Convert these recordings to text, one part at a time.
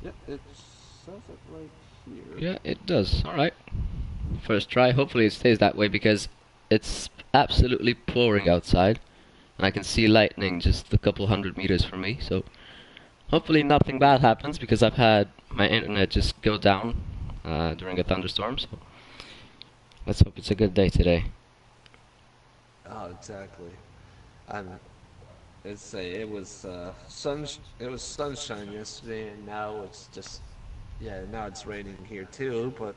Yeah, it says it right here. Yeah, it does. Alright. First try. Hopefully it stays that way because it's absolutely pouring outside. And I can see lightning just a couple hundred meters from me. So hopefully nothing bad happens because I've had my internet just go down during a thunderstorm. So let's hope it's a good day today. Oh, exactly. And it was sunshine yesterday, and now it's just now it's raining here too. But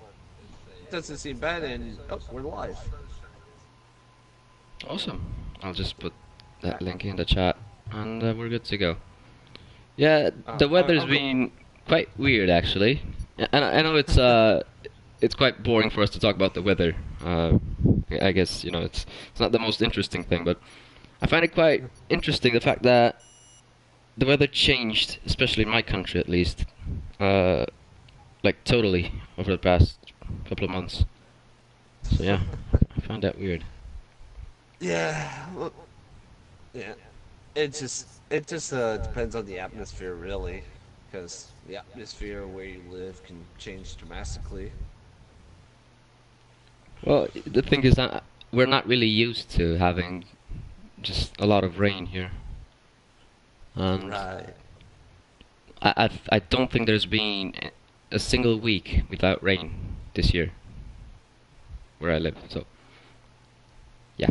it doesn't seem bad, and oh, we're live. Awesome. I'll just put I, that link in the chat and we're good to go. Yeah, uh, the weather's I'll go. been quite weird actually. And I know it's quite boring for us to talk about the weather. I guess it's not the most interesting thing, but I find it quite interesting the fact that the weather changed, especially in my country at least, uh, like totally over the past couple of months. So yeah, I find that weird. Yeah, well, yeah. It just depends on the atmosphere, really, because the atmosphere where you live can change dramatically. Well, the thing is that we're not really used to having just a lot of rain here, and Right. I don't think there's been a single week without rain this year where I live. So yeah.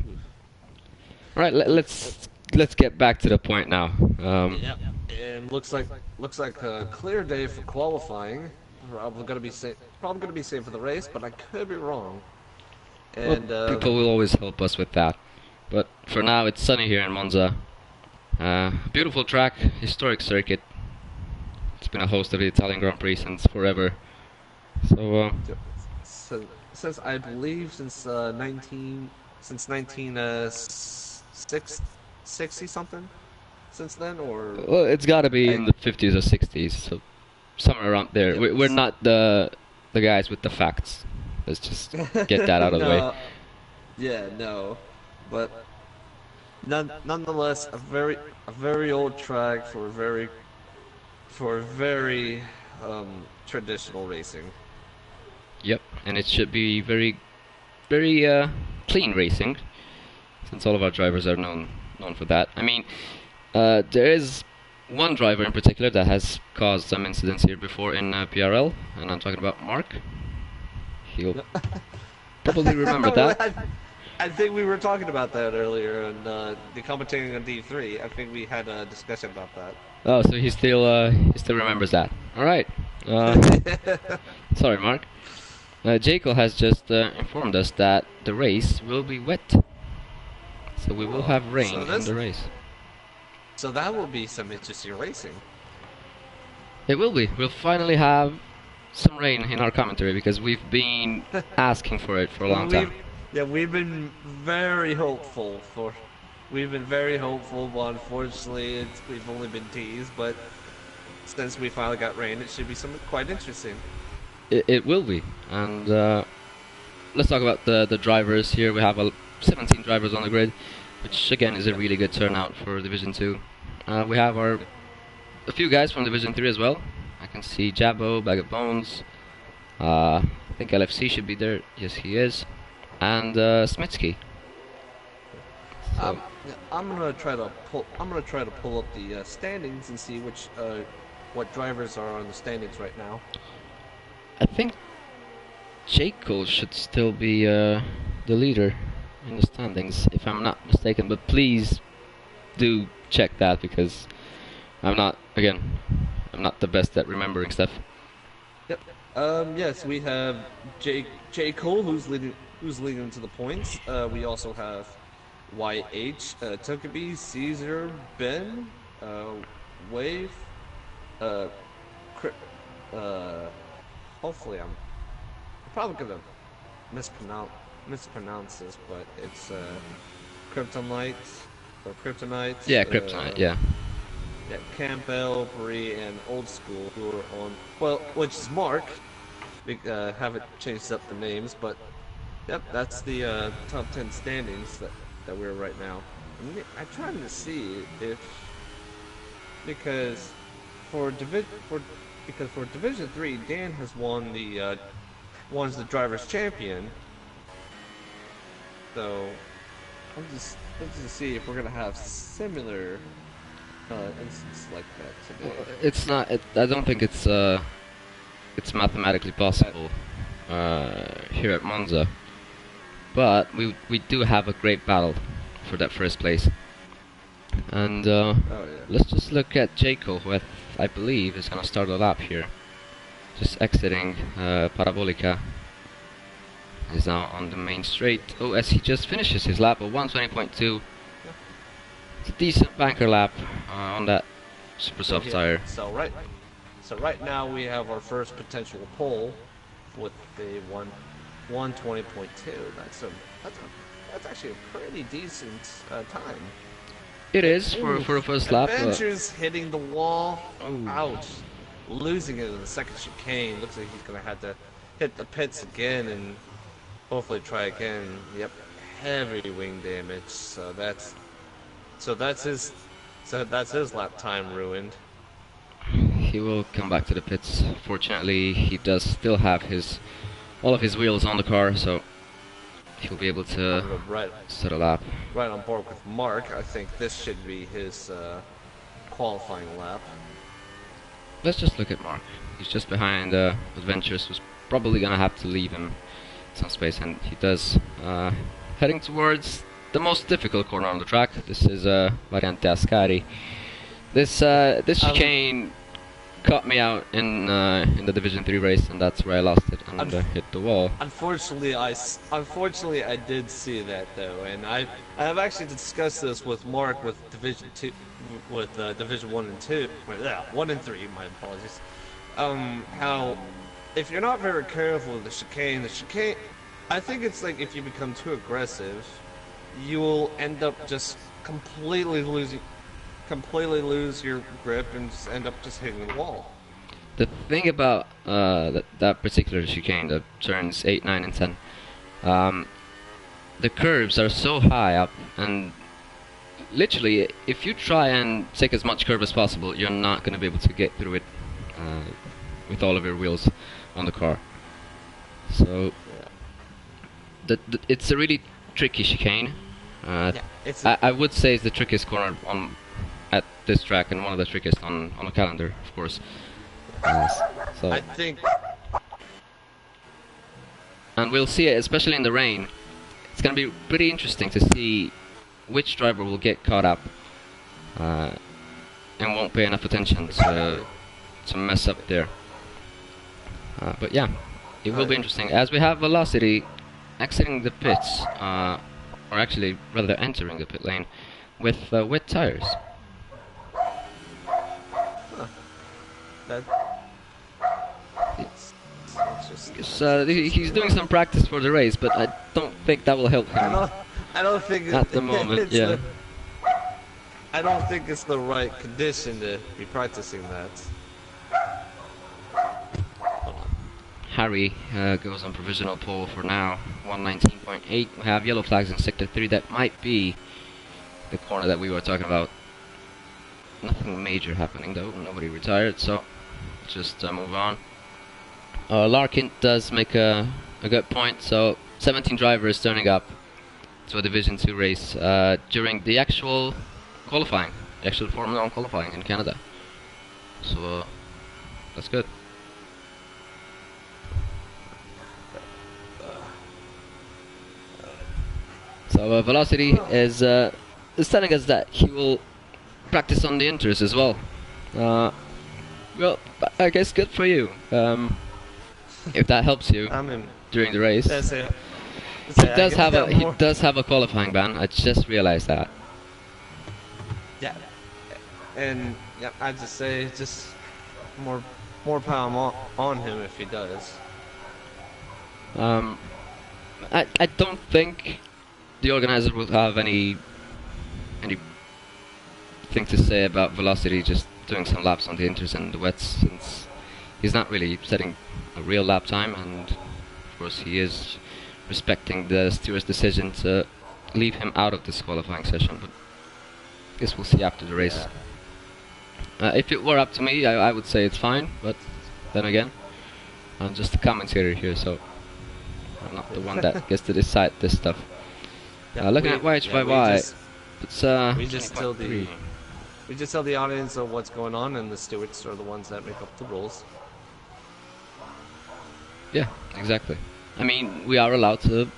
All right, let's get back to the point now. Yep. And looks like a clear day for qualifying. Probably gonna be safe for the race, but I could be wrong. Well, And people will always help us with that. But for now, it's sunny here in Monza. Beautiful track, historic circuit. It's been a host of the Italian Grand Prix since forever. So since I believe since 60 something since then or well, it's got to be I in the 50s or 60s. So somewhere around there. yep. We're not the guys with the facts. Let's just get that out of the way. No, yeah, no, but nonetheless a very old track for very traditional racing. Yep, and it should be very clean racing, since all of our drivers are known for that. I mean, there is one driver in particular that has caused some incidents here before in PRL, and I'm talking about Mark. He'll probably remember that. I think we were talking about that earlier and the commentating on D3. I think we had a discussion about Oh, so he still remembers that. All right. Uh, that. sorry, Mark. Jaco has just informed us that the race will be wet, so we will Oh, have rain in the race. so that will be some interesting racing. It will be. We'll finally have some rain in our commentary because we've been asking for it for a long time. We've yeah, we've been very hopeful, but unfortunately we've only been teased, but since we finally got rain, it should be something quite interesting. It will be. And let's talk about the drivers here. We have 17 drivers on the grid, which again is a Yep. really good turnout for Division 2. We have a few guys from Division 3 as well. I can see Jabo, Bag of Bones. I think LFC should be there. Yes, he is. And Smitsky. So Yeah, I'm gonna try to pull up the standings and see which what drivers are on the standings right now. I think Jaco should still be the leader in the standings, if I'm not mistaken. But please do check that because I'm not the best at remembering stuff. Yep. Yes, we have J Cole who's leading to the points. We also have YH, Tokabi, Caesar, Ben, uh, Wave, uh, Cri- uh, hopefully I'm probably gonna mispronounce mispronounce this, but it's Kryptonite or Kryptonite. Yeah, Kryptonite. Yeah, Yeah, Campbell, Bree, and Old School who are on. Well, which is Mark. We haven't changed up the names, but yep, that's the top 10 standings that we're right now. I'm trying to see if because for because for Division 3, Dan has won the drivers' champion. So let's just see if we're gonna have similar instances like that today. It's not. I don't think it's mathematically possible here at Monza, but we do have a great battle for that first place. And Oh yeah. let's just look at Jaco, who I believe is going to start a lap here. Just exiting Parabolica. He's now on the main straight. Oh, as he just finishes his lap of 120.2. It's a decent banker lap on that super soft tire. So right now we have our first potential pole with the 120.2. That's actually a pretty decent time. It is for a first lap. Adventures hitting the wall. Ooh. Ouch. Losing it in the second chicane. Looks like he's gonna have to hit the pits again and hopefully try again. Yep. Heavy wing damage. So that's his lap time ruined. He will come back to the pits. Fortunately, he does still have all of his wheels on the car, so he'll be able to set a lap. Right on board with Mark. I think this should be his qualifying lap. Let's just look at Mark. He's just behind Adventures, who's probably gonna have to leave him some space, and he does. Heading towards the most difficult corner on the track. This is Variante Ascari. This chicane caught me out in the Division 3 race, and that's where I lost it and hit the wall. Unfortunately, I did see that though, and I have actually discussed this with Mark with Division 2, with Division 1 and 2, 1 and 3. My apologies. How if you're not very careful with the chicane, I think it's like if you become too aggressive, you will end up just completely lose your grip and just end up just hitting the wall. The thing about that particular chicane, the turns 8, 9, and 10, the curves are so high up, and literally, if you try and take as much curve as possible, you're not going to be able to get through it with all of your wheels on the car. So, it's a really tricky chicane. I would say it's the trickiest corner at this track, and one of the trickiest on the calendar, of course. So I think, and we'll see it, especially in the rain. It's going to be pretty interesting to see which driver will get caught up and won't pay enough attention to mess up there. But yeah, it will be interesting, as we have Velocity exiting the pits, or actually rather entering the pit lane with wet tires. He's doing some practice for the race, but I don't think that will help him. I don't think at the moment. Yeah. I don't think it's the right condition to be practicing that. Harry goes on provisional pole for now, 119.8. We have yellow flags in sector 3. That might be the corner that we were talking about. Nothing major happening though. Nobody retired, so just move on. Larkin does make a good point. So 17 drivers turning up to a Division 2 race during the actual qualifying, the actual Formula 1 qualifying in Canada. So that's good. So Velocity is telling us that he will practice on the inters as well. Well, I guess good for you. If that helps you during the race. He does have a qualifying ban. I just realized that. Yeah, and yeah, I'd just say just more power on him if he does. I don't think the organizer will have any thing to say about Velocity just doing some laps on the inters and the wets, since he's not really setting a real lap time, and of course he is respecting the steward's decision to leave him out of this qualifying session, but I guess we'll see after the race. If it were up to me, I would say it's fine, but then again, I'm just a commentator here, so I'm not the one that gets to decide this stuff. Looking at YH5Y, it's we just tell the we just tell the audience of what's going on, and the stewards are the ones that make up the rules. Yeah, exactly. I mean, we are allowed to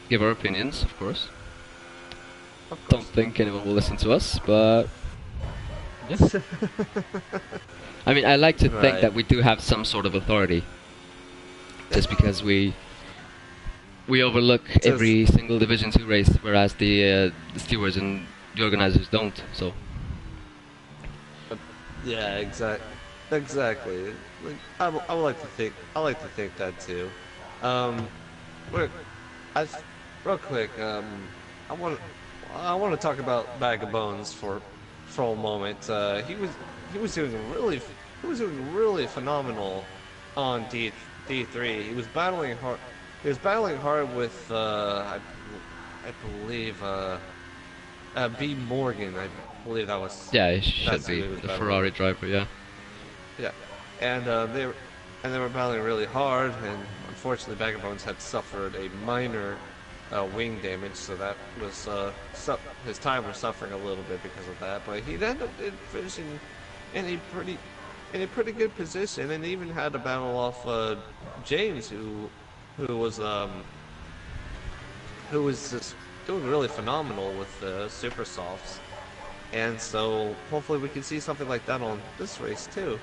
give our opinions, of course. Don't think anyone will listen to us, but yeah. I mean, I like to think that we do have some sort of authority, just because we overlook every single Division 2 race, whereas the stewards and the organizers don't. So yeah, exactly. Like, I would like to think that too. Real quick, I want to talk about Bag of Bones for a moment. He was doing really phenomenal on D3. He was battling hard. He was battling hard with I believe B Morgan. I believe that was. Yeah, he should be the Ferrari driver. Yeah. Yeah, and they were battling really hard, and unfortunately, Bag of Bones had suffered a minor wing damage, so that was his time was suffering a little bit because of that. But he ended up finishing in a pretty good position, and even had to battle off James, who was just doing really phenomenal with the Super Softs. And so hopefully we can see something like that on this race too,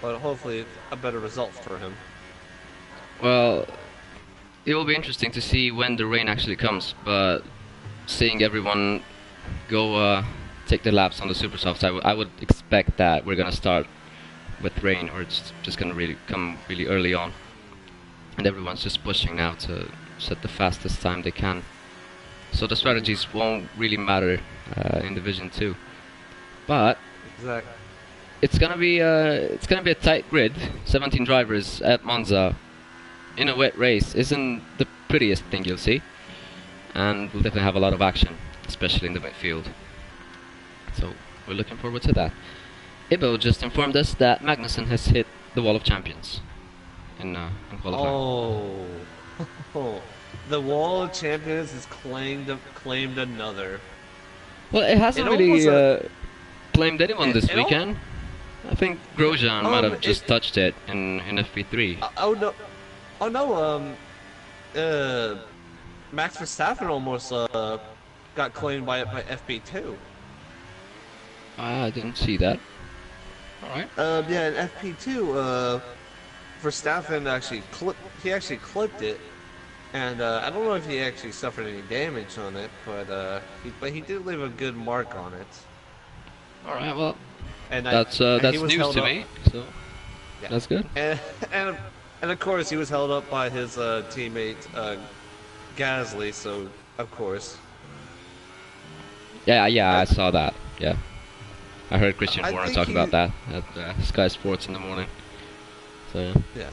but hopefully a better result for him. Well, it will be interesting to see when the rain actually comes, but seeing everyone go take the laps on the Super Softs, I would expect that we're gonna start with rain, or it's just gonna really come really early on, and everyone's just pushing now to set the fastest time they can. So the strategies won't really matter in Division 2. But exactly. It's gonna be a tight grid. 17 drivers at Monza in a wet race isn't the prettiest thing you'll see, and we'll definitely have a lot of action, especially in the midfield. So we're looking forward to that. Ibo just informed us that Magnussen has hit the Wall of Champions in qualifying. Oh, the Wall of Champions has claimed another. Well, it hasn't really claimed anyone this weekend. I think Grosjean might have just touched it in FP3. Oh no, Max Verstappen almost got claimed by FP2. I didn't see that. Alright. Yeah, in FP2, Verstappen actually clipped it, and I don't know if he actually suffered any damage on it, but he did leave a good mark on it. All right, well, and that's news to me, so yeah. That's good. And of course, he was held up by his teammate Gasly, so of course. Yeah, I saw that. Yeah, I heard Christian Horner talk about that at Sky Sports in the morning. So yeah.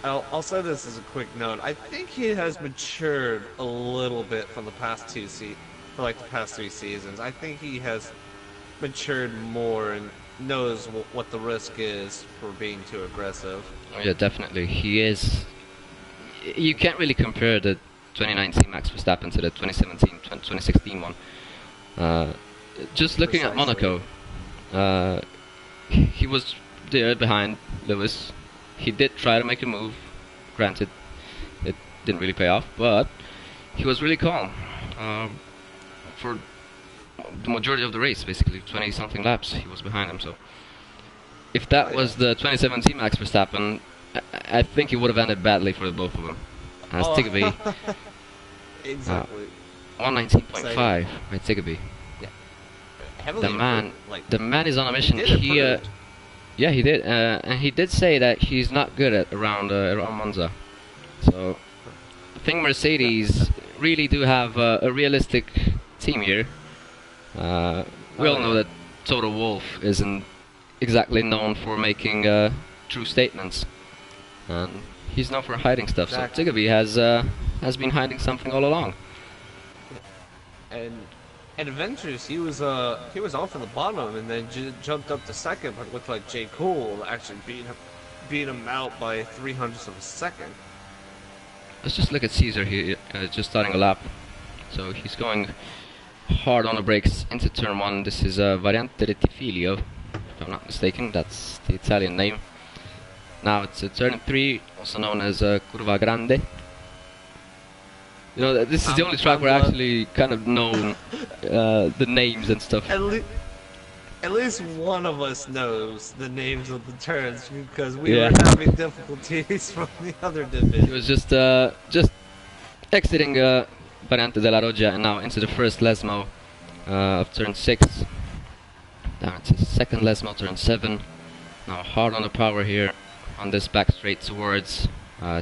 I'll say this as a quick note. I think he has matured a little bit from the past the past 3 seasons. I think he has matured more and knows what the risk is for being too aggressive. Oh, yeah, definitely. He is. You can't really compare the 2019 Max Verstappen to the 2016 one. Just looking at Monaco, he was there behind Lewis. He did try to make a move. Granted, it didn't really pay off, but he was really calm for the majority of the race, basically 20-something laps. He was behind him. So, if that was the 2017 Max Verstappen, I think it would have ended badly for the both of them. As Tigby, exactly. 119.5 by Tigby. Yeah. The man is on a mission. Yeah, he did, and he did say that he's not good at around Monza. So I think Mercedes really do have a realistic team here. We all know that Toto Wolff isn't exactly known for making true statements, and he's known for hiding stuff. Exactly. So Tigby has been hiding something all along. And at Adventures, he was off in the bottom and then jumped up to second, but it looked like Jay Cole actually beat him out by 300ths of a second. Let's just look at Caesar here, just starting a lap. So he's going hard on the brakes into turn 1. This is Variante Rettifilio, if I'm not mistaken, that's the Italian name. Now it's turn 3, also known as Curva Grande. You know, this is the only track where I actually kind of know the names and stuff. At least one of us knows the names of the turns because we were having difficulties from the other division. He was just exiting Variante della Roggia and now into the first Lesmo of turn 6. Down to second Lesmo, turn 7. Now hard on the power here on this back straight towards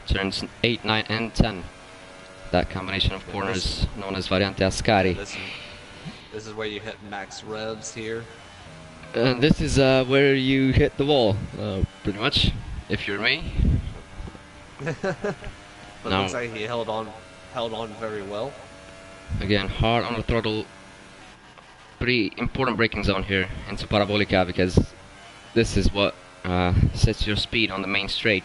turns 8, 9 and 10. That combination of corners known as Variante Ascari. This is where you hit max revs here. And this is where you hit the wall, pretty much, if you're me. But No. looks like he held on very well. Again, hard on the throttle. Pretty important braking zone here into Parabolica because this is what sets your speed on the main straight.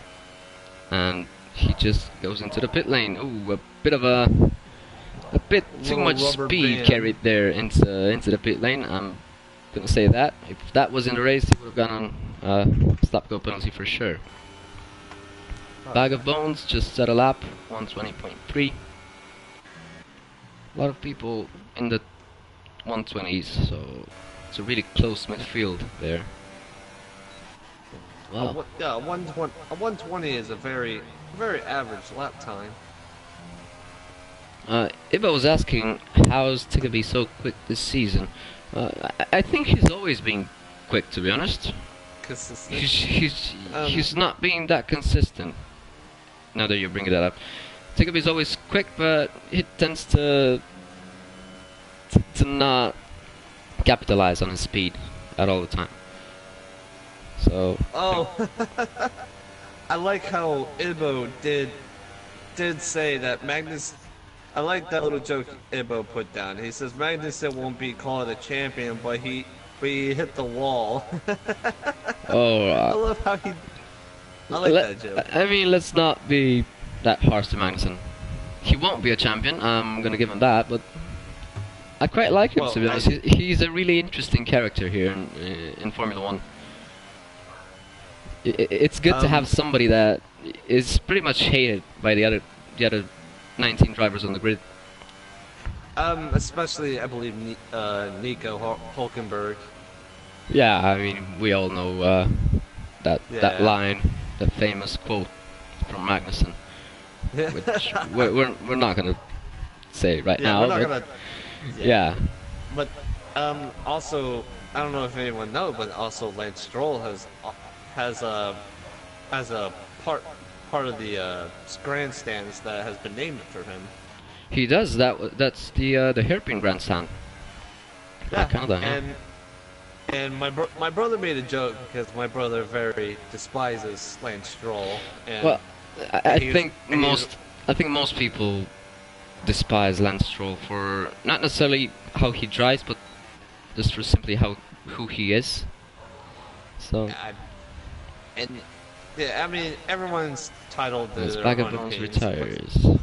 And he just goes into the pit lane. Ooh, a bit too Little much rubber speed band. carried there into the pit lane. I'm gonna say that if that was in the race, he would have gone on stop-go penalty for sure. Bag of Bones just set a lap, 120.3. A lot of people in the 120s, so it's a really close midfield there. Wow. Yeah, 120 is a very average lap time. Iba was asking, how's Tiggerby so quick this season? I think he's always been quick, to be honest. Consistent. He's not being that consistent. Now that you're bringing that up, Tiggerby's always quick, but he tends to not capitalize on his speed at all the time. So. Oh, I like how Ibo did say that Magnus. I like that little joke Ibo put down. He says Magnussen won't be called a champion, but he hit the wall. Oh. I love how he. I like that joke. I mean, let's not be that harsh to Magnussen. He won't be a champion. I'm gonna give him that, but I quite like him, Well, to be honest. He's a really interesting character here in Formula One. It's good to have somebody that is pretty much hated by the other 19 drivers on the grid. Especially I believe Nico Hulkenberg. Yeah, I mean, we all know that line, the famous quote from Magnussen, which we're not gonna say right now. We're not but gonna. yeah. But also, I don't know if anyone knows, but also Lance Stroll has a part of the grandstands that has been named for him. He does that. That's the hairpin grandstand. Canada, yeah. And my brother made a joke because my brother very despises Lance Stroll. And Well, I think most people despise Lance Stroll for not necessarily how he drives, but just for simply who he is. So. I mean, everyone's titled to As their Bag of own Bones opinions, retires. but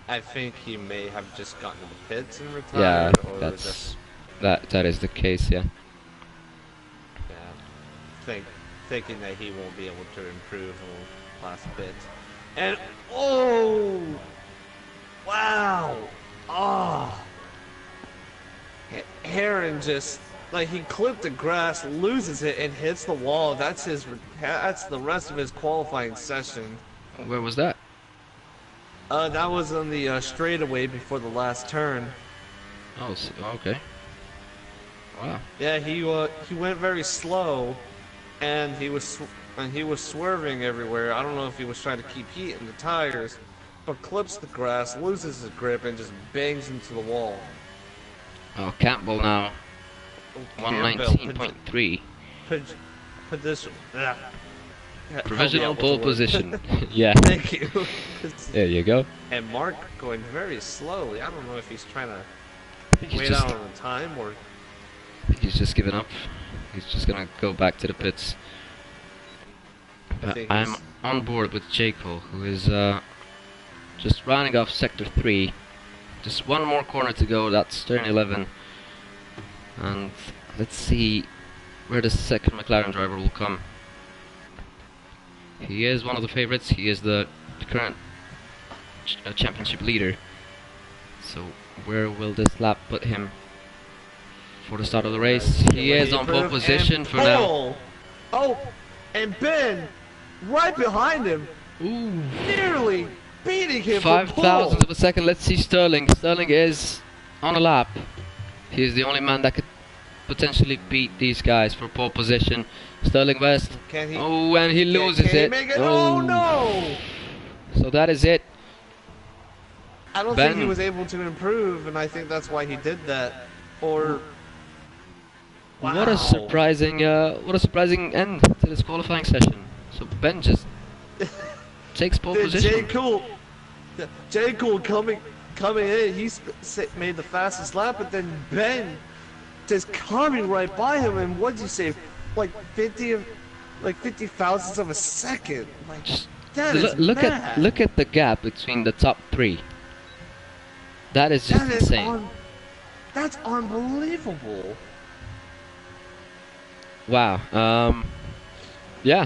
I think he may have just gotten to the pits and retired. Yeah, or that's just, that is the case. Yeah. thinking that he won't be able to improve on last pit. And oh, wow, Heron just like he clipped the grass, loses it, and hits the wall. That's the rest of his qualifying session. Where was that? That was on the straightaway before the last turn. Oh, okay. Wow. Yeah, he went very slow, and he was swerving everywhere. I don't know if he was trying to keep heat in the tires, but clips the grass, loses his grip, and just bangs into the wall. Oh, Campbell now. 119.3. Provisional pole position. Yeah. Thank you. There you go. And Mark going very slowly. I don't know if he's trying to wait just, out on the time or. he's just given up. He's just gonna go back to the pits. I think I'm he's on board with J. Cole, who is just rounding off Sector 3. Just one more corner to go, that's turn 11. And let's see where the second McLaren driver will come. He is one of the favorites, he is the current championship leader. So where will this lap put him for the start of the race? He is on pole position for now. Oh, and Ben, right behind him, Ooh. nearly beating him. 5,000 of a second. Let's see Sterling. Sterling is on a lap. He is the only man that could potentially beat these guys for pole position. Sterling West. Can he? Oh, and he loses can he it. Make it. Oh no! So that is it. I don't think he was able to improve, and I think that's why he did that. Or wow. What a surprising end to this qualifying session. So Ben just takes pole position. J. Cool coming in, he made the fastest lap, but then Ben just coming right by him, and what'd you say, like 50 thousandths of a second? Like, that is mad. Look at the gap between the top three. That is just insane. That's unbelievable. Wow. Yeah,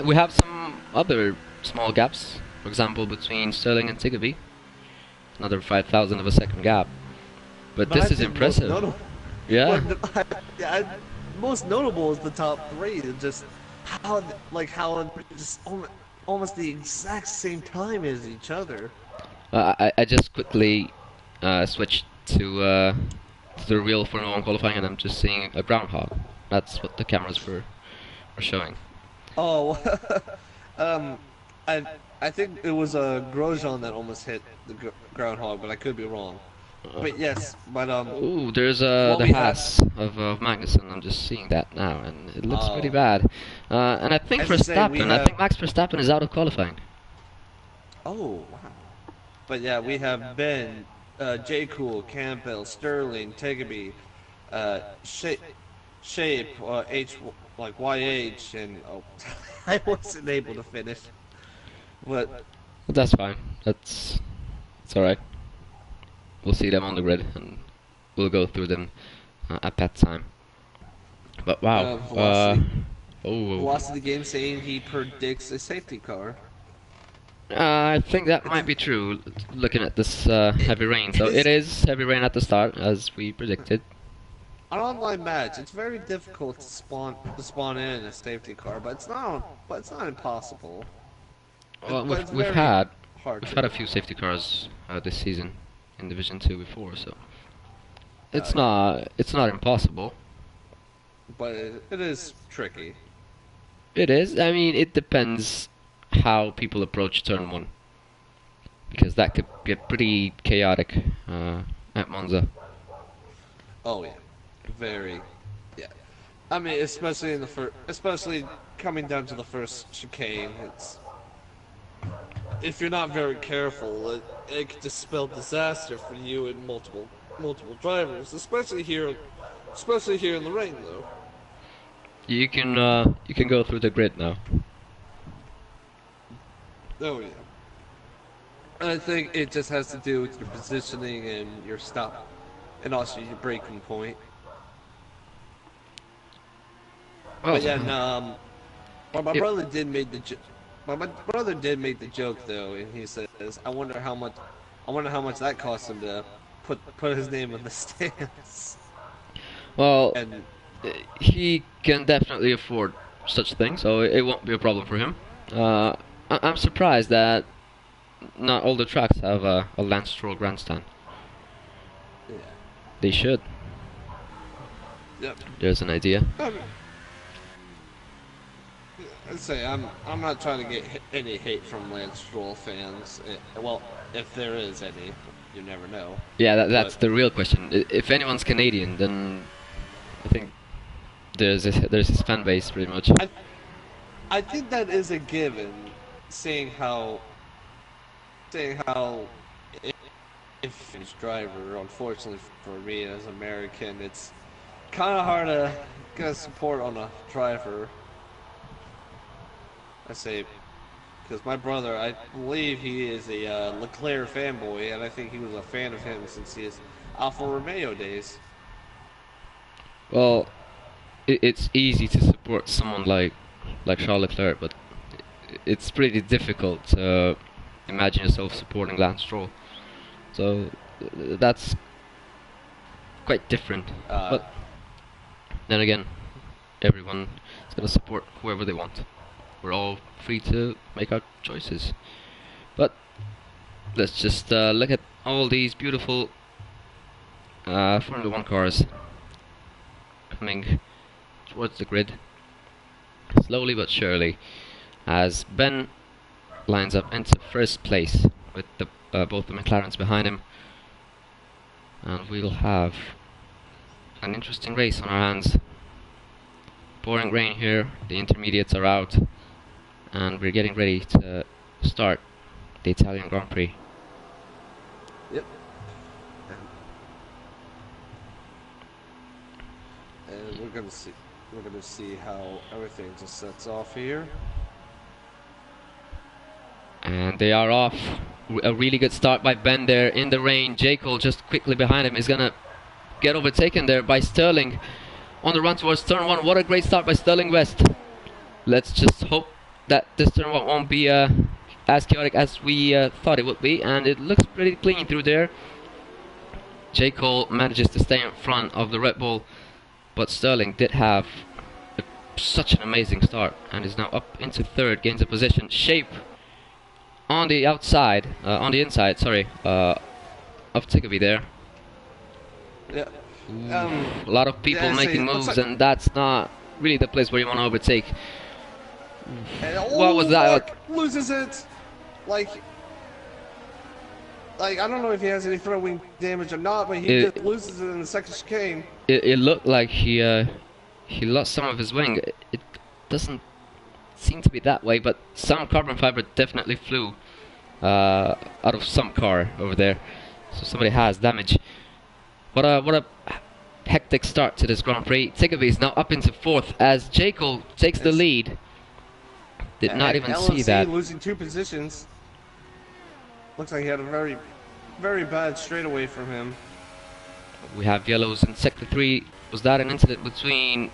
we have some other small gaps. For example, between Sterling and Tigaby, another 5,000 of a second gap. But this is impressive. Yeah. Most notable is the top three. Just how just almost the exact same time as each other. I just quickly switched to the real Formula 1 qualifying, and I'm just seeing a groundhog. That's what the cameras were showing. Oh, I think it was Grosjean that almost hit the groundhog, but I could be wrong. But yes, but ooh, there's the Haas of Magnussen. I'm just seeing that now, and it looks pretty bad. And I think Verstappen. I think Max Verstappen is out of qualifying. Oh wow! But yeah, we have Ben, J. Cool, Campbell, Sterling, Tigaby, Shape, H like YH, and oh, I wasn't able to finish. But that's fine. It's all right. We'll see them on the grid, and we'll go through them at that time. But wow, Velocity Game saying he predicts a safety car. I think that might be true, looking at this heavy rain. So it is heavy rain at the start, as we predicted. An online match, it's very difficult to spawn in a safety car, but it's not impossible. Well, we've had a few safety cars this season in Division 2 before, so it's not impossible. But it is tricky. It is. I mean, it depends how people approach turn 1, because that could get pretty chaotic at Monza. Oh yeah, very. Yeah, I mean, especially in the especially coming down to the first chicane, it's. If you're not very careful, it could just spell disaster for you and multiple drivers, especially here in the rain, though. You can go through the grid now. Oh yeah. I think it just has to do with your positioning and your stop, and also your braking point. Well, but yeah, no, my brother did make the joke though, and he says, "I wonder how much that cost him to put his name in the stands." Well, and he can definitely afford such things, so it won't be a problem for him. I'm surprised that not all the tracks have a Lance Stroll grandstand. Yeah. They should. Yep. There's an idea. I'd say I'm not trying to get any hate from Lance Stroll fans. Well, if there is any, you never know. Yeah, that's the real question. If anyone's Canadian, then I think there's his fan base pretty much. I think that is a given, seeing how if he's driver, unfortunately for me as American, it's kind of hard to get support on a driver. I say because my brother, I believe he is a Leclerc fanboy, and I think he was a fan of him since his Alfa Romeo days. Well, it's easy to support someone like Charles Leclerc, but it's pretty difficult to imagine yourself supporting Lance Stroll. So that's quite different. Uh, But then again, everyone is gonna support whoever they want. We're all free to make our choices. But let's just look at all these beautiful Formula One cars coming towards the grid, slowly but surely, as Ben lines up into first place with both the McLarens behind him, and we'll have an interesting race on our hands. Pouring rain here, the intermediates are out, and we're getting ready to start the Italian Grand Prix. Yep. And we're gonna see how everything just sets off here. And they are off. A really good start by Ben there in the rain. J. Cole just quickly behind him is gonna get overtaken there by Sterling on the run towards turn one. What a great start by Sterling West. Let's just hope that this turn one won't be as chaotic as we thought it would be, and it looks pretty clean through there. J. Cole manages to stay in front of the Red Bull, but Sterling did have such an amazing start and is now up into third, gains a position. Shape on the outside, on the inside, sorry, of Tiggerby there. Yeah. A lot of people yeah, making like, moves, and that's not really the place where you want to overtake. And, What was that? Mark loses it. Like I don't know if he has any front wing damage or not, but he just loses it in the second chicane. It looked like he lost some of his wing. It doesn't seem to be that way, but some carbon fiber definitely flew out of some car over there. So somebody has damage. What a hectic start to this Grand Prix. Tiggerby is now up into fourth as J. Cole takes the lead. Did not even LMC see that. Losing 2 positions. Looks like he had a very, very bad straightaway from him. We have yellows in sector 3. Was that an incident between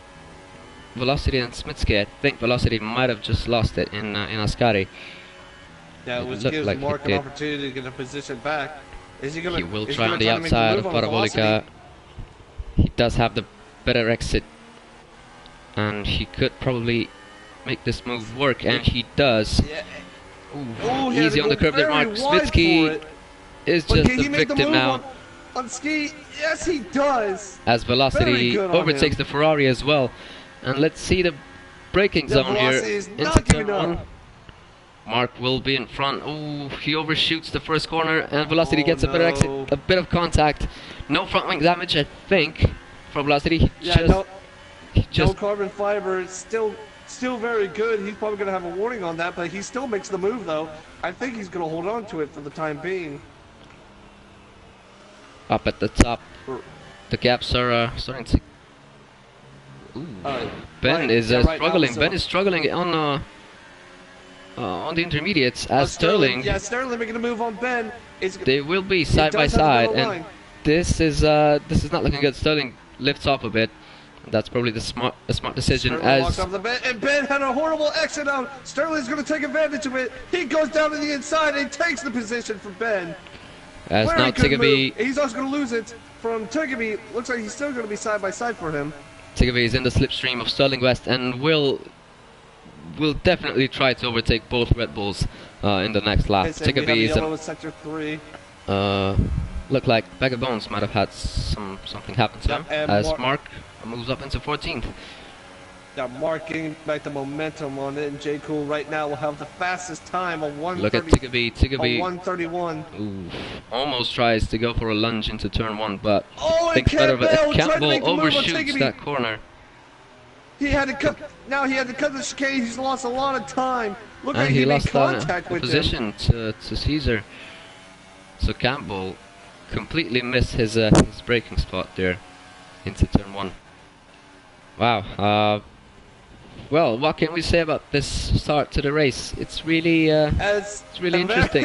Velocity and Smitsky? I think Velocity might have just lost it in Ascari. Yeah, which gives like Mark an opportunity to get a position back. Is he gonna? He will try on the outside of Parabolica. He does have the better exit, and he could probably make this move work, and he does. Yeah. Ooh, easy on the curve there, Mark. Smitsky is just a victim now. On ski, yes, he does. As Velocity overtakes the Ferrari as well, and let's see the braking zone here into turn one. Mark will be in front. Oh, he overshoots the first corner, and Velocity gets a better exit, a bit of contact. No front wing damage, I think, from Velocity. No carbon fiber. It's still very good. He's probably going to have a warning on that, but he still makes the move, though. I think he's going to hold on to it for the time being. Up at the top, the gaps are starting to. Ben is struggling. Ben is struggling on the intermediates as Sterling. Yeah, Sterling making a move on Ben. They will be side by side, and this is not looking good. Sterling lifts off a bit. That's probably a smart decision. And Ben had a horrible exit out. Sterling's going to take advantage of it. He goes down to the inside and takes the position from Ben. As now Tiggerby, he's also going to lose it from Tiggerby. Looks like he's still going to be side by side for him. Tiggerby is in the slipstream of Sterling West and will definitely try to overtake both Red Bulls in the next lap. Tiggerby is in sector 3. Look like Bag of Bones might have had something happen to him as Mark moves up into 14th. Now Mark getting back the momentum on it, and J. Cool right now will have the fastest time on 130. Look at Tiggerby. 131. Ooh, almost tries to go for a lunge into turn 1, but thinks better of it. Campbell overshoots that corner. He had to cut. Now he had to cut the chicane. He's lost a lot of time. Look and like he lost contact with position to Caesar. So Campbell completely missed his braking spot there into turn 1. Wow. Well, what can we say about this start to the race? It's really, As it's really a interesting.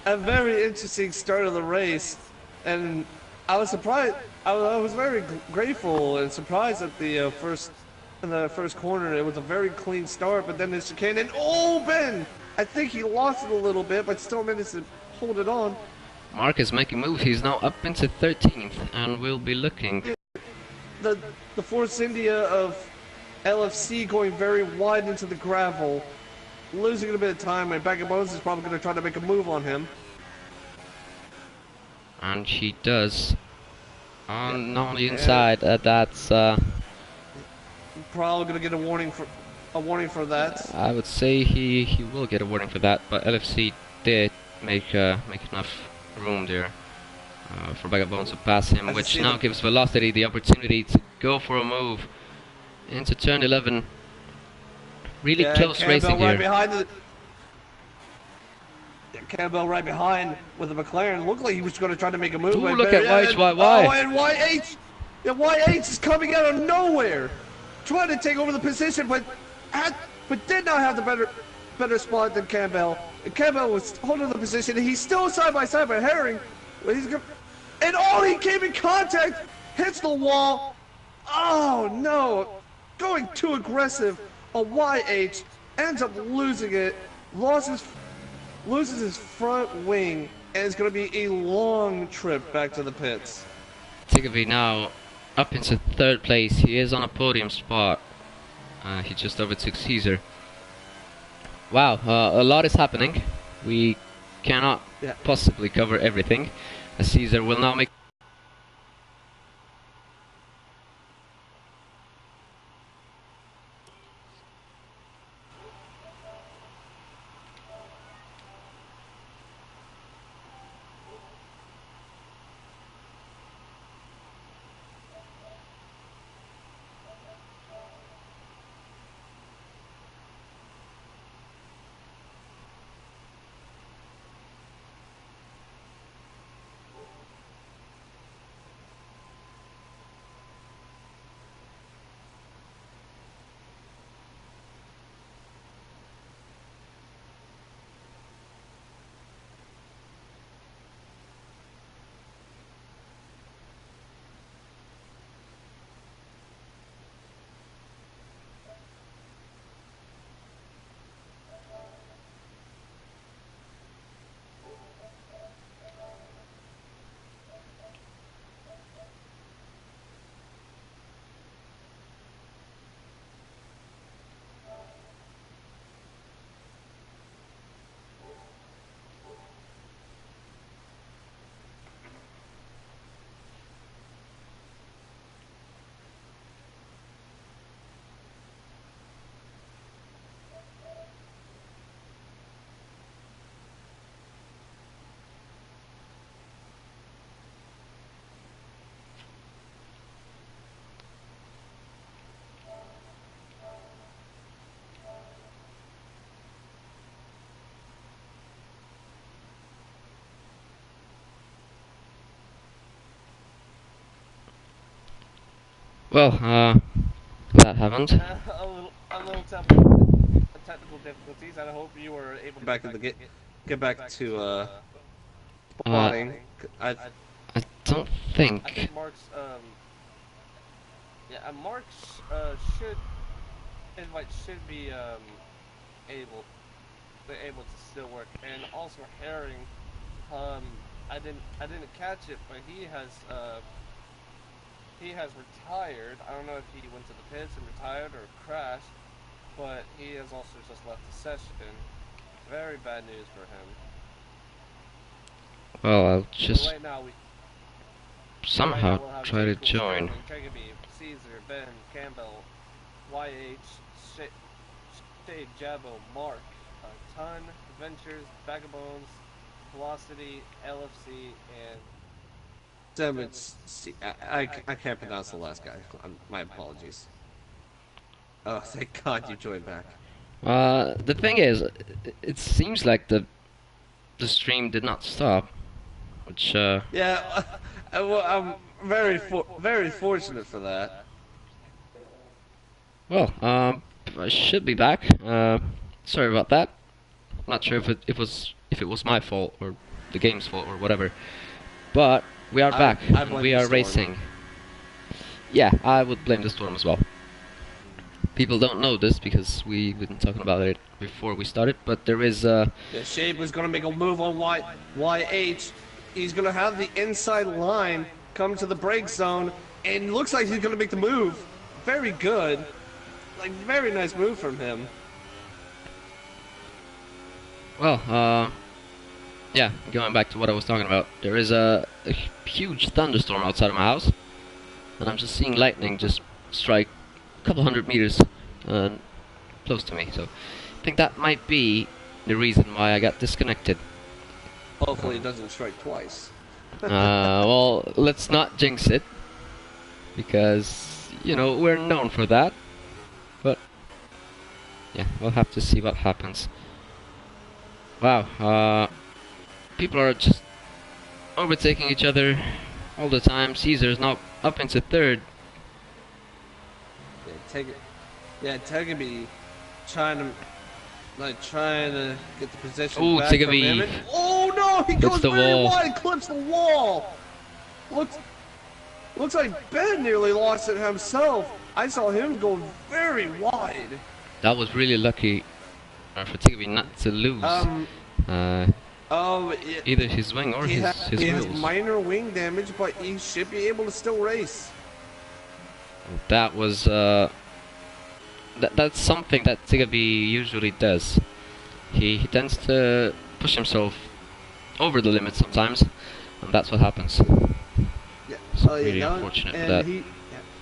a very interesting start of the race, and I was surprised. I was very grateful and surprised at the first in the first corner. It was a very clean start, but then the chicane and oh Ben, I think he lost it a little bit, but still managed to hold it on. Mark is making moves. He's now up into 13th, and we'll be looking. The Force India of LFC going very wide into the gravel, losing a bit of time, and Bag of Bones is probably going to try to make a move on him. And she does. On the inside, that's probably going to get a warning for that. I would say he will get a warning for that, but LFC did make enough room there for Bag of Bones to pass him, which now gives Velocity the opportunity to go for a move into turn 11. Really close Campbell racing right here. Behind Campbell right behind with the McLaren. Looked like he was going to try to make a move. Ooh, look at YHYY. Oh, and YH! Yeah, YH is coming out of nowhere, trying to take over the position, but did not have the better spot than Campbell. And Campbell was holding the position, and he's still side by side with Herring. And he came in contact, hits the wall. Oh no, going too aggressive. A YH ends up losing it, loses his front wing, and it's going to be a long trip back to the pits. Tigavi now up into 3rd place. He is on a podium spot. He just overtook Caesar. Wow, a lot is happening. We cannot possibly cover everything. Caesar will now make... Well, that happened. A little technical difficulties. I hope you were able to get back to spotting. I don't think. I think Mark's Mark's should be able to still work, and also Herring. I didn't catch it, but he has retired. I don't know if he went to the pits and retired or crashed, but he has also just left the session. Very bad news for him. Well, I'll just right now somehow try to join. Tregaby, Caesar, Ben, Campbell, YH, Shade, Jabbo, Mark, Ton, Adventures, Vagabonds, Velocity, LFC, and I can't pronounce the last guy. My apologies. Oh, thank God you joined back. The thing is, it seems like the stream did not stop, which yeah, well, I'm very fortunate for that. Well, I should be back. Sorry about that. Not sure if it was my fault or the game's fault or whatever. But we are back. I And blame we the are storm. racing. Yeah, I would blame the storm as well. People don't know this because we've been talking about it before we started, but there is Yeah, Shape is gonna make a move on YH. He's gonna have the inside line come to the brake zone, and looks like he's gonna make the move. Very good. Like, very nice move from him. well, yeah, going back to what I was talking about, there is a huge thunderstorm outside of my house, and I'm just seeing lightning just strike a couple 100 meters close to me. So I think that might be the reason why I got disconnected. Hopefully it doesn't strike twice. Well, let's not jinx it, because, you know, we're known for that. But, yeah, we'll have to see what happens. Wow, people are just overtaking each other all the time. Caesar's now up into third. Yeah, Tegaby trying to get the position Ooh, back from Tegaby him. Oh no, he hits goes the very wall. wide, clips the wall. Looks like Ben nearly lost it himself. I saw him go very wide. That was really lucky for Tegaby not to lose either his wing or he his has wheels. minor wing damage, but he should be able to still race. That was that's something that Tegaby usually does. He tends to push himself over the limit sometimes, and that's what happens. Yeah, It's really yeah, unfortunate for and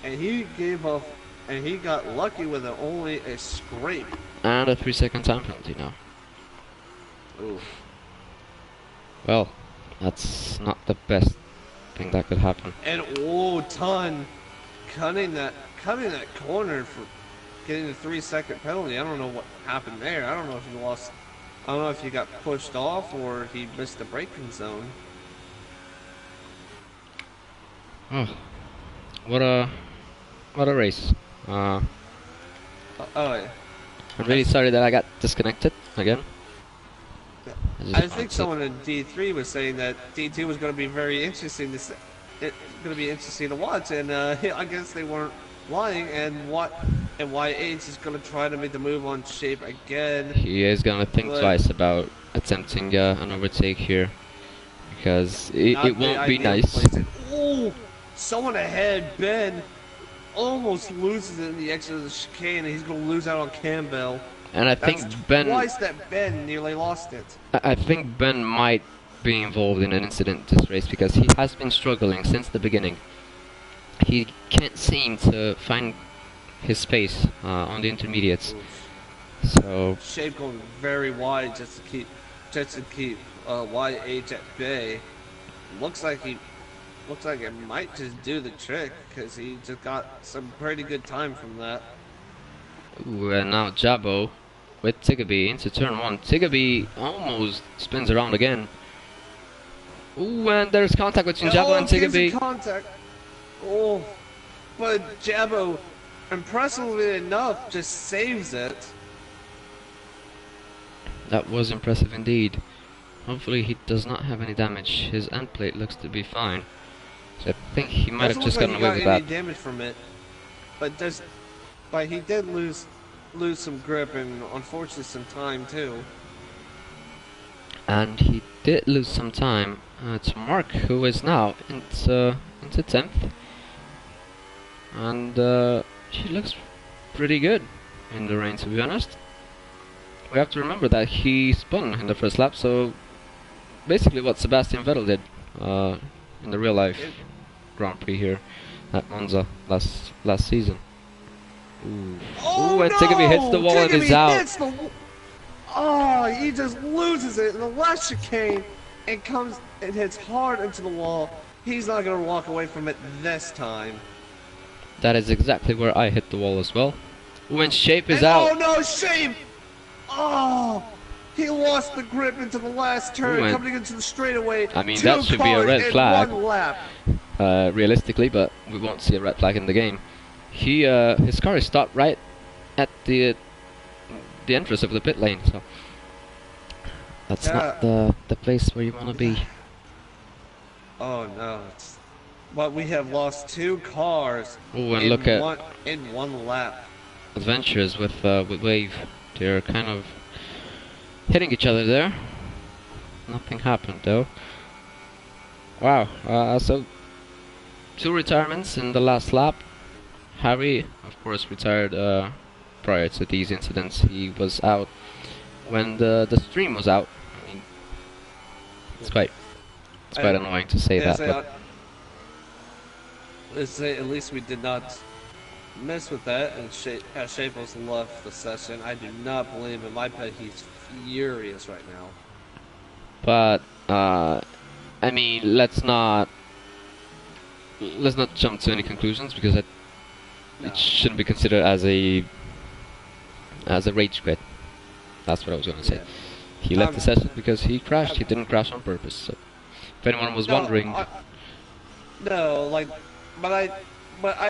that. he gave off, and he got lucky with only a scrape. And a 3-second time penalty now. Oof. Well, that's not the best thing that could happen. And Ton cutting that corner for getting the 3-second penalty. I don't know what happened there. I don't know if he lost. I don't know if he got pushed off or he missed the braking zone. Oh, what a race. Oh yeah. I'm really sorry that I got disconnected again. I think someone in D3 was saying that D2 was going to be very interesting to watch, and I guess they weren't lying. And YH is going to try to make the move on Shape again. He is gonna think twice about attempting an overtake here, because it won't be nice. Oh, someone ahead, Ben almost loses it in the exit of the chicane, and he's going to lose out on Campbell. And I think Ben. Twice that Ben nearly lost it. I think Ben might be involved in an incident this race, because he has been struggling since the beginning. He can't seem to find his space on the intermediates. So Shape going very wide just to keep YH at bay. Looks like it might just do the trick, because he just got some pretty good time from that. ooh, and now Jabo with Tegaby into turn 1. Tegaby almost spins around again. Ooh, and there's contact between Jabo and gives him Tegaby. contact. Oh, but Jabo, impressively enough, just saves it. That was impressive indeed. Hopefully he does not have any damage. His end plate looks to be fine. So I think he might have just gotten away with that. Damage from it, but he did lose some grip and unfortunately some time too. And he did lose some time to Mark, who is now into 10th. And he looks pretty good in the rain, to be honest. We have to remember that he spun in the first lap, so basically what Sebastian Vettel did in the real life Grand Prix here at Monza last season. Ooh, Oh, and no! Tegaby hits the wall and Tegaby is out. hits Oh, he just loses it in the last chicane and hits hard into the wall. He's not going to walk away from it this time. That is exactly where I hit the wall as well. When Shape is And, out. Oh no, Shape! Oh, he lost the grip into the last turn, Ooh, and coming into the straightaway. I mean, Two that should be a cars red in flag. one lap. Realistically, but we won't see a red flag in the game. His car is stopped right at the entrance of the pit lane. So that's Yeah. not the place where you want to be. Oh no. But we have lost 2 cars Oh, and look at in one lap. adventures with Wave. They're kind of hitting each other there. Nothing happened though. Wow. So 2 retirements in the last lap. Harry, of course, retired prior to these incidents. He was out when the stream was out. I mean, it's quite annoying to say that. But let's say at least we did not mess with that, and Shapos left the session. I do not blame him. I bet he's furious right now. But I mean, let's not jump to any conclusions because it shouldn't be considered as a rage quit. That's what I was going to say. Yeah. He left the session because he crashed. He didn't crash on purpose. So if anyone was wondering, but I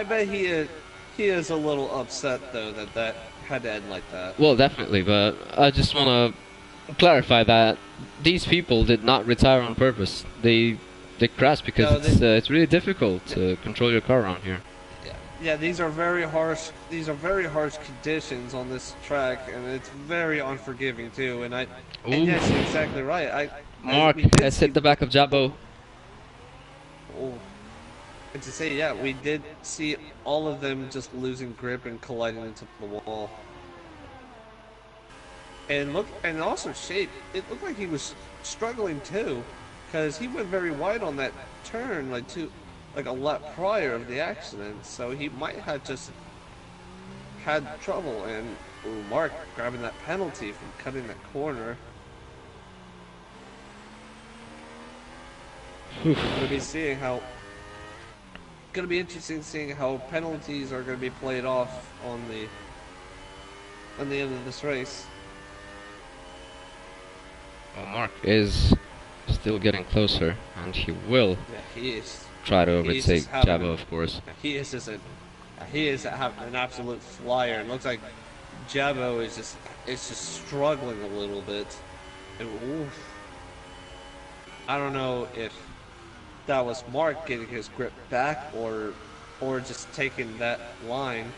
bet he is a little upset though that had to end like that. Well, definitely, but I just want to clarify that these people did not retire on purpose. They crashed because it's really difficult to control your car around here. Yeah, these are very harsh conditions on this track, and it's very unforgiving too. And yes, you're exactly right. Mark has hit the back of Jabbo. Oh, and to say, yeah, we did see all of them just losing grip and colliding into the wall. And also Shape. It looked like he was struggling too, because he went very wide on that turn, like a lap prior of the accident, so he might have just had trouble. And Mark grabbing that penalty from cutting that corner. Gonna be interesting seeing how penalties are gonna be played off on the end of this race. Well, Mark is still getting closer, and he will. Yeah, he is. Try to overtake Jabbo, of course. He is an absolute flyer. It looks like Jabbo is just struggling a little bit. And, I don't know if that was Mark getting his grip back or just taking that line.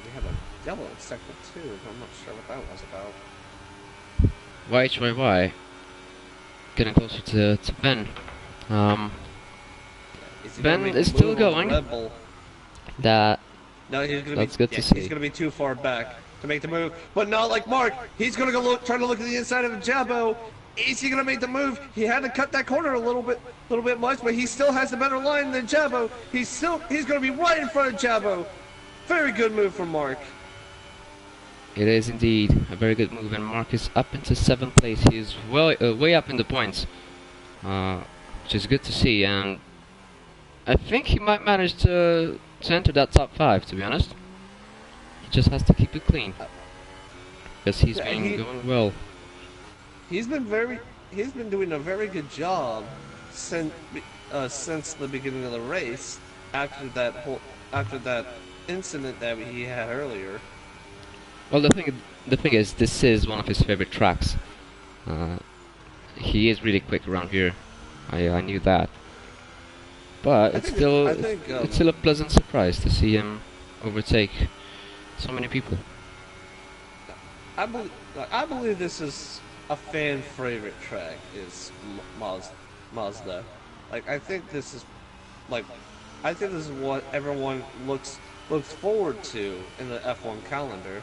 We have a yellow in sector 2. I'm not sure what that was about. YHYY getting closer to Ben. Ben is still going. No, That's good to see. He's gonna be too far back to make the move, but not like Mark. He's gonna go try to look at the inside of Jabbo. Is he gonna make the move? He had to cut that corner a little bit much, but he still has the better line than Jabbo. He's gonna be right in front of Jabbo. Very good move from Mark. It is indeed a very good move, and Mark is up into 7th place. He is way up in the points, which is good to see. And I think he might manage to enter that top 5. To be honest, he just has to keep it clean because he's been going well. He's been doing a very good job since the beginning of the race. After that incident that he had earlier. Well, the thing is, this is one of his favorite tracks. He is really quick around here. I knew that. But it's still a pleasant surprise to see him overtake so many people. I believe this is a fan favorite track. Is Mazda. I think this is what everyone looks forward to in the F1 calendar.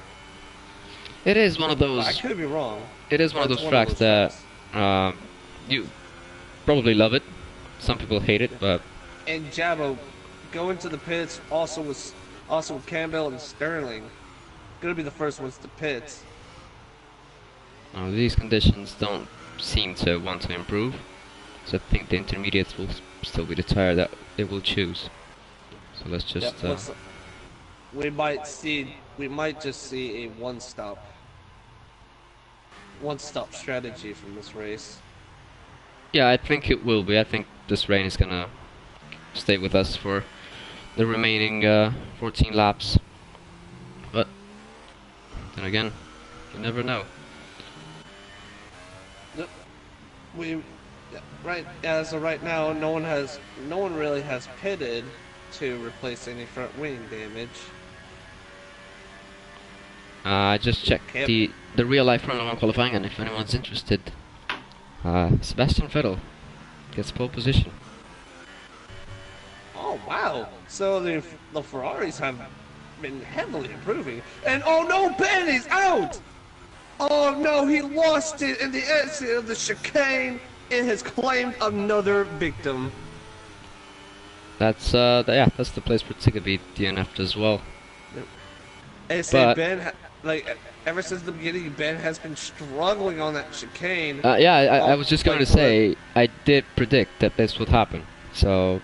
It is one of those. I could be wrong. It is one of those tracks that you probably love it. Some people hate it, but. And Jabbo going to the pits also with Campbell and Sterling, gonna be the first ones to pit. These conditions don't seem to want to improve, so I think the intermediates will still be the tire that they will choose. So let's just. We might just see a one-stop strategy from this race. Yeah, I think it will be. I think this rain is gonna stay with us for the remaining 14 laps. But then again, you never know. Yep. We right as of right now, no one really has pitted to replace any front wing damage. I just checked Yep. the real life Formula 1 qualifying, and if anyone's interested, Sebastian Vettel gets pole position. Oh wow! So the Ferraris have been heavily improving, and oh no, Ben is out! Oh no, he lost it in the exit of the chicane and has claimed another victim. That's that's the place where Tigger beat DNF'd as well. And say But- Ben, ever since the beginning, Ben has been struggling on that chicane. Yeah, I was just going to like, say I did predict that this would happen, so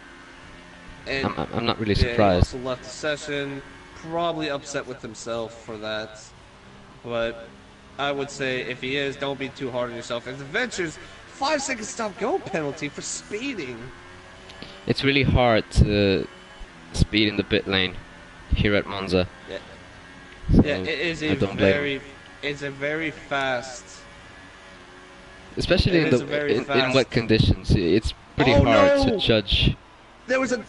and I'm not really yeah, he surprised. also left the session, probably upset with himself for that. But I would say if he is, don't be too hard on yourself. And the Ventures 5-second stop go penalty for speeding. It's really hard to speed in the pit lane here at Monza. Yeah, So yeah, it is I a don't blame him. it's a very fast. Especially it in is a very in fast- wet conditions. It's pretty Oh, hard no! to judge. There was a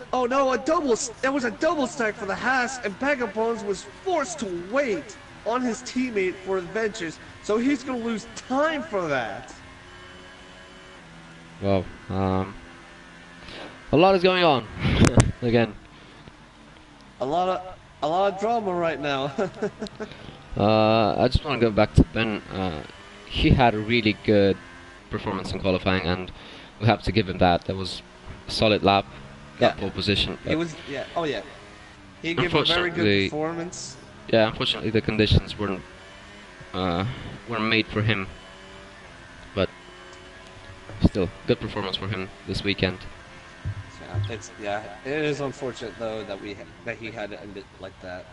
double stack for the Haas, and Bones was forced to wait on his teammate for adventures, so he's gonna lose time for that. Well, a lot is going on again. A lot of drama right now. I just want to go back to Ben. He had a really good performance in qualifying, and we have to give him that. That was a solid lap, got Yeah. pole position. He was, yeah, oh yeah. He gave a very good Unfortunately- performance. Yeah, unfortunately the conditions weren't made for him. But still, good performance for him this weekend. It is unfortunate though that that he had to end it like that.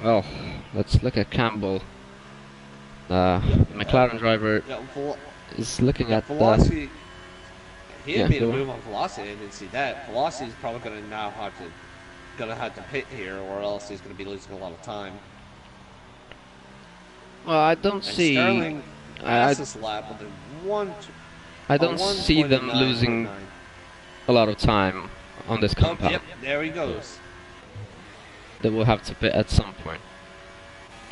Well, let's look at Campbell. The McLaren driver Yeah, is looking at the... Velocity. He Yeah, had made a go on. move on Velocity. I didn't see that. Velocity is probably gonna now have to pit here, or else he's gonna be losing a lot of time. Well, I don't And see... Sterling I- passed this lap with I don't see them losing a lot of time on this Oh, compound. yep, there he goes. They will have to pit at some point.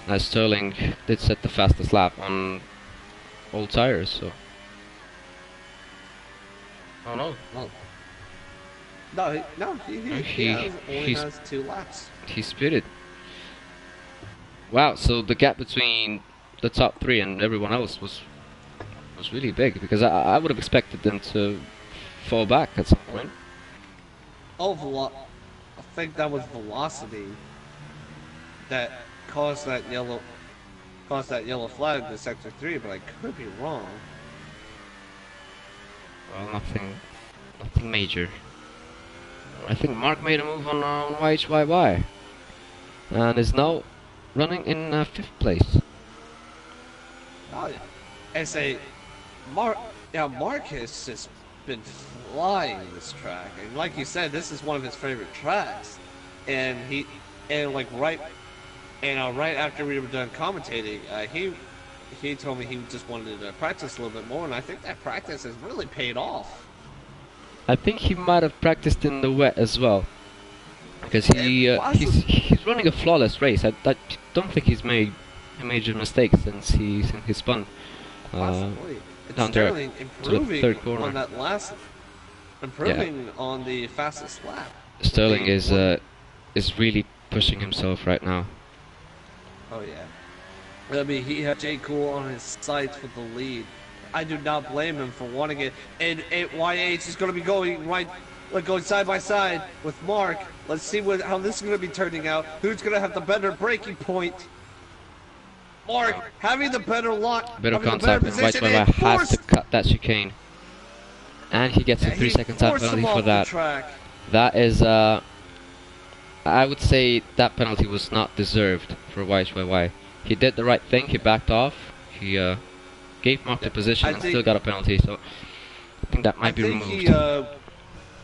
As Sterling did set the fastest lap on old tires, so... Oh no. He only he's- has 2 laps. He spitted. Wow, so the gap between the top 3 and everyone else was really big, because I would have expected them to fall back at some point. Oh, I think that was Velocity that caused that yellow flag in Sector 3, but I could be wrong. Well, nothing major. I think Mark made a move on YHYY, and is now running in 5th place. Oh, yeah. And say, Marcus has been flying this track, and like you said, this is one of his favorite tracks. And right after we were done commentating, he told me he just wanted to practice a little bit more, and I think that practice has really paid off. I think he might have practiced in the wet as well, because he's running a flawless race. I don't think he's made a major mistake since he spun. Possibly. Down there Sterling to the improving third corner. on that last, improving on the fastest lap. Sterling is really pushing himself right now. Oh yeah. I mean, he had J. Cool on his sights for the lead. I do not blame him for wanting it. And YH is going to be going going side by side with Mark. Let's see how this is going to be turning out. Who's going to have the better braking point? Mark having the better lock. Bit of having the better contact, and position, White and has forced- to cut that chicane. And he gets a Yeah, 3 he second time forced him penalty off for the that. track. That is, I would say that penalty was not deserved for YHYY. He did the right thing, he backed off, he gave Mark the position I and think- still got a penalty, so I think that might be removed.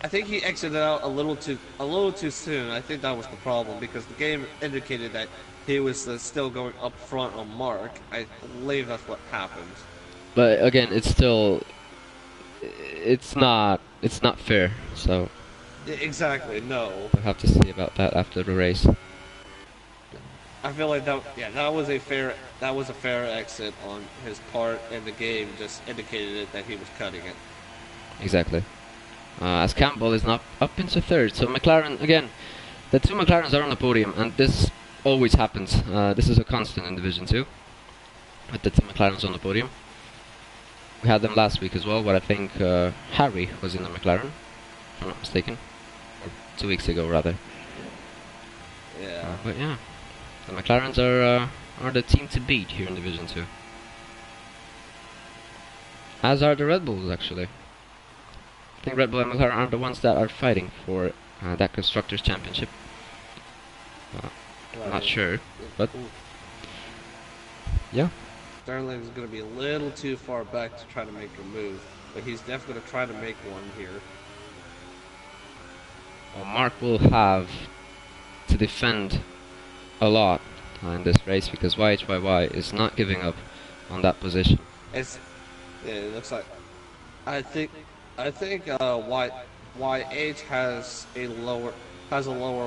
I think he exited out a little too soon. I think that was the problem because the game indicated that he was still going up front on Mark. I believe that's what happened. But again, it's not fair. So Exactly. No, we'll have to see about that after the race. I feel like that was a fair exit on his part, and the game just indicated it that he was cutting it. Exactly. As Campbell is not up into third, so McLaren again. The two McLarens are on the podium, and this always happens. This is a constant in Division 2. With the two McLarens on the podium. We had them last week as well, but I think Harry was in the McLaren, if I'm not mistaken. Or 2 weeks ago, rather. Yeah. But yeah, the McLarens are the team to beat here in Division 2. As are the Red Bulls, actually. I think Red Bull and McLaren are the ones that are fighting for that Constructors' Championship. I'm not sure, but yeah. Sterling is going to be a little too far back to try to make a move, but he's definitely going to try to make one here. Well, Mark will have to defend a lot in this race because YHYY is not giving up on that position. It looks like I think YH has a lower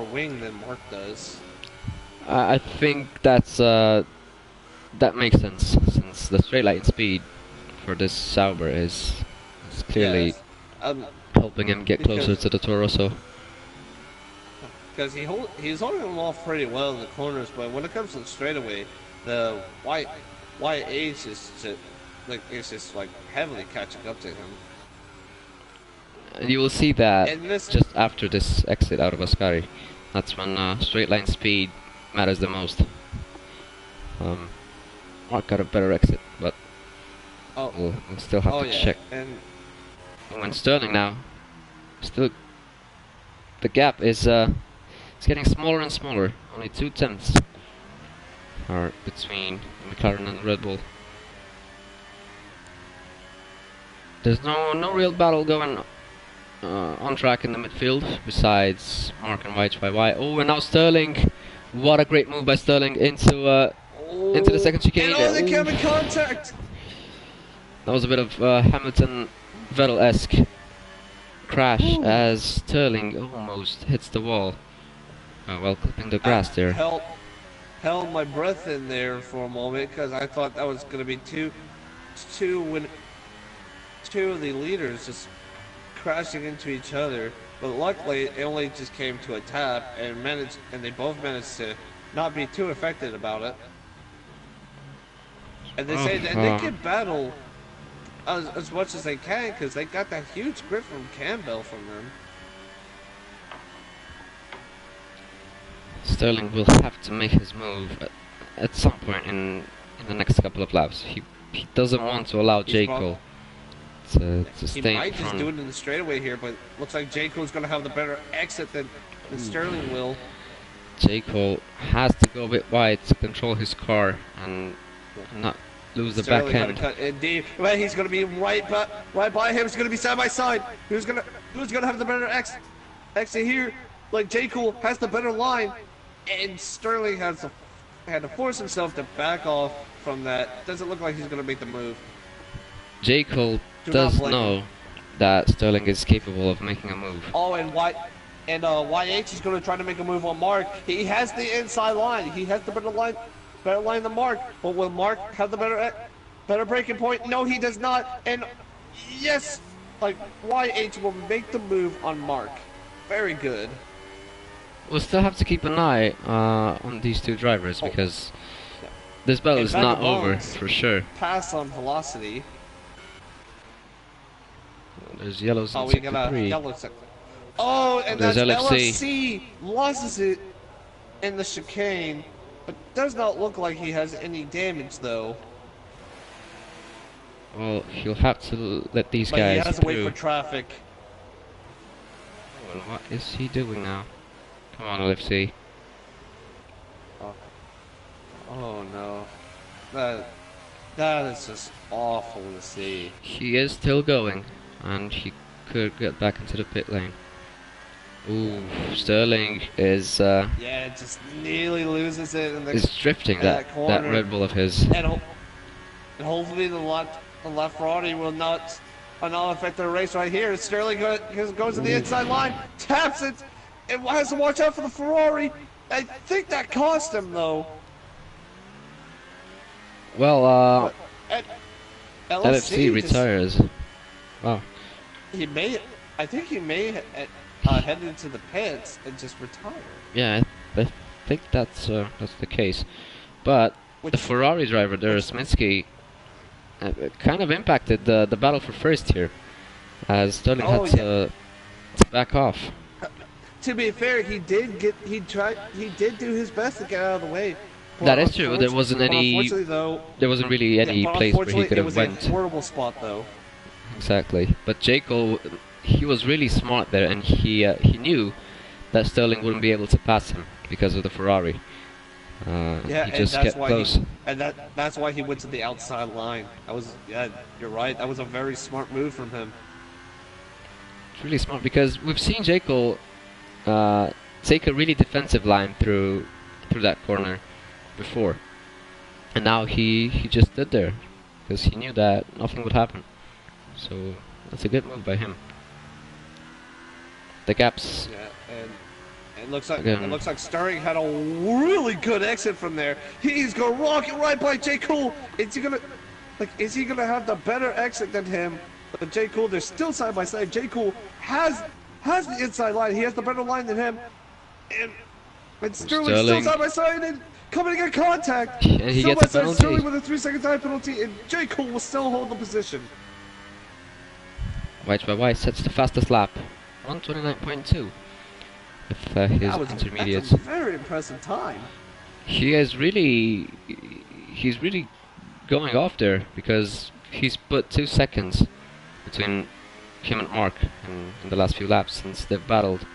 wing than Mark does. I think that makes sense since the straight line speed for this Sauber is clearly yes. helping him get closer to the Toro Rosso. Because he's holding him off pretty well in the corners, but when it comes to the straightaway, the YH is just heavily catching up to him. And you will see that just after this exit out of Ascari. That's when straight line speed matters the most. Mark got a better exit, but we'll still have to check. And when Sterling now, still the gap is it's getting smaller and smaller. Only 0.2 are between McLaren and Red Bull. There's no real battle going on track in the midfield besides Mark and YHYY. Oh, and now Sterling! What a great move by Sterling into the second chicane. And they came in contact. That was a bit of Hamilton Vettel-esque crash as Sterling almost hits the wall while clipping the grass there. Held my breath in there for a moment because I thought that was going to be two of the leaders just crashing into each other, but luckily it only just came to a tap and they both managed to not be too affected about it. And they say that they can battle as much as they can because they got that huge grip from Campbell from them. Sterling will have to make his move at some point in the next couple of laps. He doesn't want to allow J. Cole to stay in front. He might just do it in the straightaway here, but looks like J. Cole's going to have the better exit than Sterling will. J. Cole has to go a bit wide to control his car and not lose the back end. Indeed, well, he's going to be right by him. It's going to be side by side. Who's going to have the better exit here? Like J. Cole has the better line, and Sterling had to force himself to back off from that. Doesn't look like he's going to make the move. J. Cole does know that Sterling is capable of making a move. Oh, and YH is going to try to make a move on Mark. He has the inside line. He has the better line than Mark. But will Mark have the better breaking point? No, he does not. And yes, YH will make the move on Mark. Very good. We'll still have to keep an eye on these two drivers because this battle is not over for sure. Pass on velocity. There's yellows in we sector got a 3. yellow sector. Oh, and there's that's LFC. LFC loses it in the chicane, but does not look like he has any damage though. Well, he'll have to let these but guys he has to wait for traffic. Well, what is he doing now? Come on, LFC. Oh no. That is just awful to see. He is still going, and he could get back into the pit lane. Ooh, Sterling Yeah, just nearly loses it in is drifting in that that corner. Red Bull of his. And hopefully the left Ferrari will not affect their race right here. Sterling goes to the inside line, taps it, and has to watch out for the Ferrari. I think that cost him though. Well, But at LFC LFC just retires. Wow. he may I think he may head into the pits and just retire. Yeah, I think that's the case. But Which, the Ferrari driver there, Sminsky, kind of impacted the battle for first here, as Sterling Oh, had to back off. to be fair, he did do his best to get out of the way. That is true. There wasn't Unfortunately, though, there wasn't really any but place where he unfortunately, could it have was went. a horrible spot though. Exactly. But Jaco, he was really smart there, and he knew that Sterling wouldn't be able to pass him because of the Ferrari. Yeah, he and just that's kept why close. that's why he went to the outside line. You're right. That was a very smart move from him. It's really smart because we've seen Jaco take a really defensive line through that corner before, and now he just stood there because he knew that nothing would happen. So that's a good move by him. The gaps. Yeah, and it Again. looks like Sterling had a really good exit from there. He's gonna rocket right by J. Cool. Is he gonna have the better exit than him? But J. Cool, they're still side by side. J. Cool has the inside line. He has the better line than him. And Sterling's still side by side and coming in contact. And he Still gets a by side, penalty. Sterling with a 3-second time penalty, and J. Cool will still hold the position. White by White sets the fastest lap, 1:29.2, with his intermediates. That's a very impressive time. He's really going off there because he's put 2 seconds between him and Mark in the last few laps since they've battled,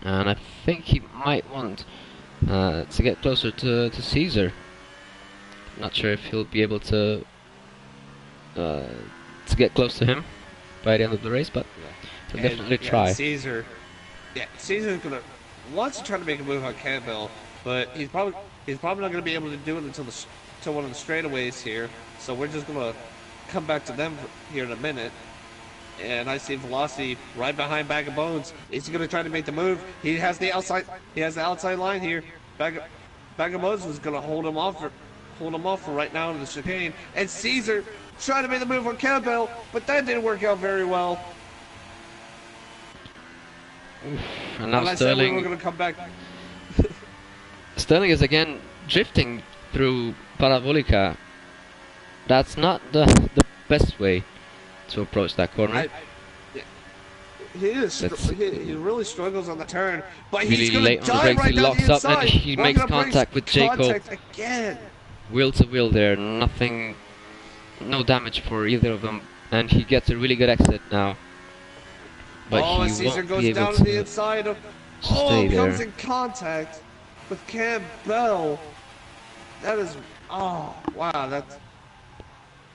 and I think he might want to get closer to Caesar. Not sure if he'll be able to get close to him by the end of the race, but he'll definitely try. Caesar's gonna wants to try to make a move on Campbell, but he's probably not gonna be able to do it until one of the straightaways here. So we're just gonna come back to them here in a minute. And I see Velocity right behind Bag of Bones. Is he gonna try to make the move? He has the outside line here. Bag of Bones was gonna hold him off for right now in the chicane. And Caesar tried to make the move on Campbell, but that didn't work out very well. And now I said Sterling. we were gonna come back. Sterling is again drifting through Parabolica. That's not the best way to approach that corner. He really struggles on the turn, but Really he's gonna late on the dive brakes, right he down locks the up and inside. he makes contact with Jacob. Again. Wheel to wheel there, nothing, no damage for either of them, and he gets a really good exit now. But and he Caesar won't goes be able down to the inside of. stay there. Comes in contact with Campbell. That is. Oh, wow. That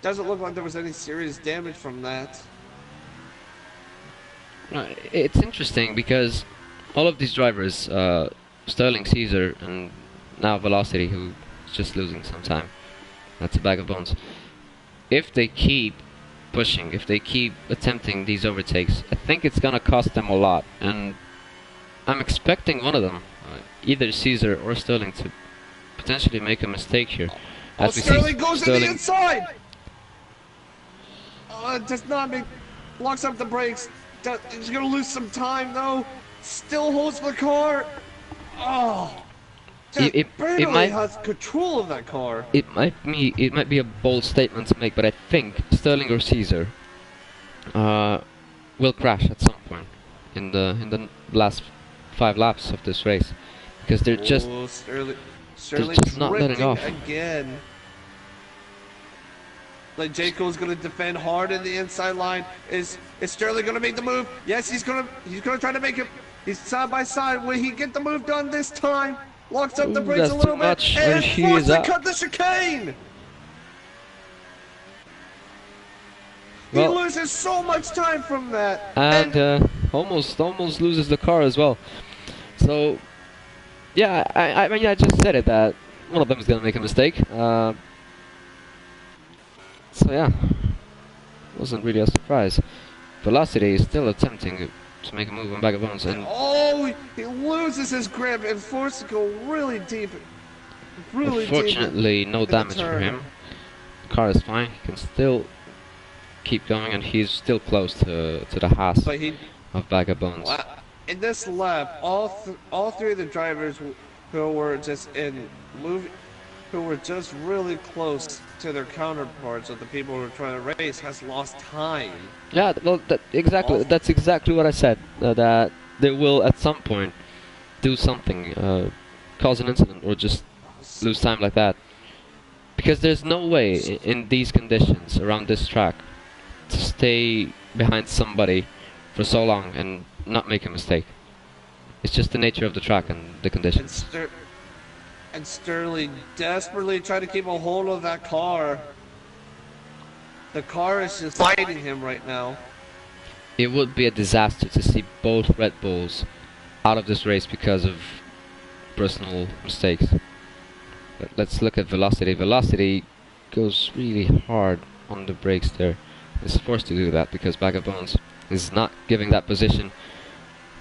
doesn't look like there was any serious damage from that. It's interesting because all of these drivers, Sterling, Caesar, and now Velocity, who's just losing some time, that's a Bag of Bones. If they keep pushing, if they keep attempting these overtakes, I think it's gonna cost them a lot. And I'm expecting one of them, either Caesar or Sterling, to potentially make a mistake here. As we Sterling see goes to the inside. Does not make. Locks up the brakes. He's gonna lose some time though. Still holds the car. Oh. It might has control of that car. It might be a bold statement to make, but I think Sterling or Caesar will crash at some point in the last 5 laps of this race because they're just Sterling's not letting drifting off again. Like Jaco's gonna defend hard in the inside line. Is Sterling gonna make the move? Yes, he's gonna try to make it. He's side by side. Will he get the move done this time? Locks up the brakes that's a little too bit much, and he forced is to out. cut the chicane. Well, he loses so much time from that. and almost loses the car as well. So yeah, I mean I just said it that one of them is gonna make a mistake. So yeah, wasn't really a surprise. Velocity is still attempting to make a move on Bag of Bones, and oh, he loses his grip and forced to go really deep. Really unfortunately, no in the damage for turn. him. The car is fine. He can still keep going, and he's still close to the Haas But he, of Bag of Bones. in this lap, all three of the drivers who were just who were just really close to their counterparts of the people who were trying to race, has lost time. Yeah, well, exactly. That's exactly what I said. That they will at some point do something, cause an incident, or just lose time like that. Because there's no way in these conditions around this track to stay behind somebody for so long and not make a mistake. It's just the nature of the track and the conditions. And Sterling desperately tried to keep a hold of that car. The car is just fighting him right now. It would be a disaster to see both Red Bulls out of this race because of personal mistakes. But let's look at Velocity. Velocity goes really hard on the brakes there. Is forced to do that because Bag of Bones is not giving that position.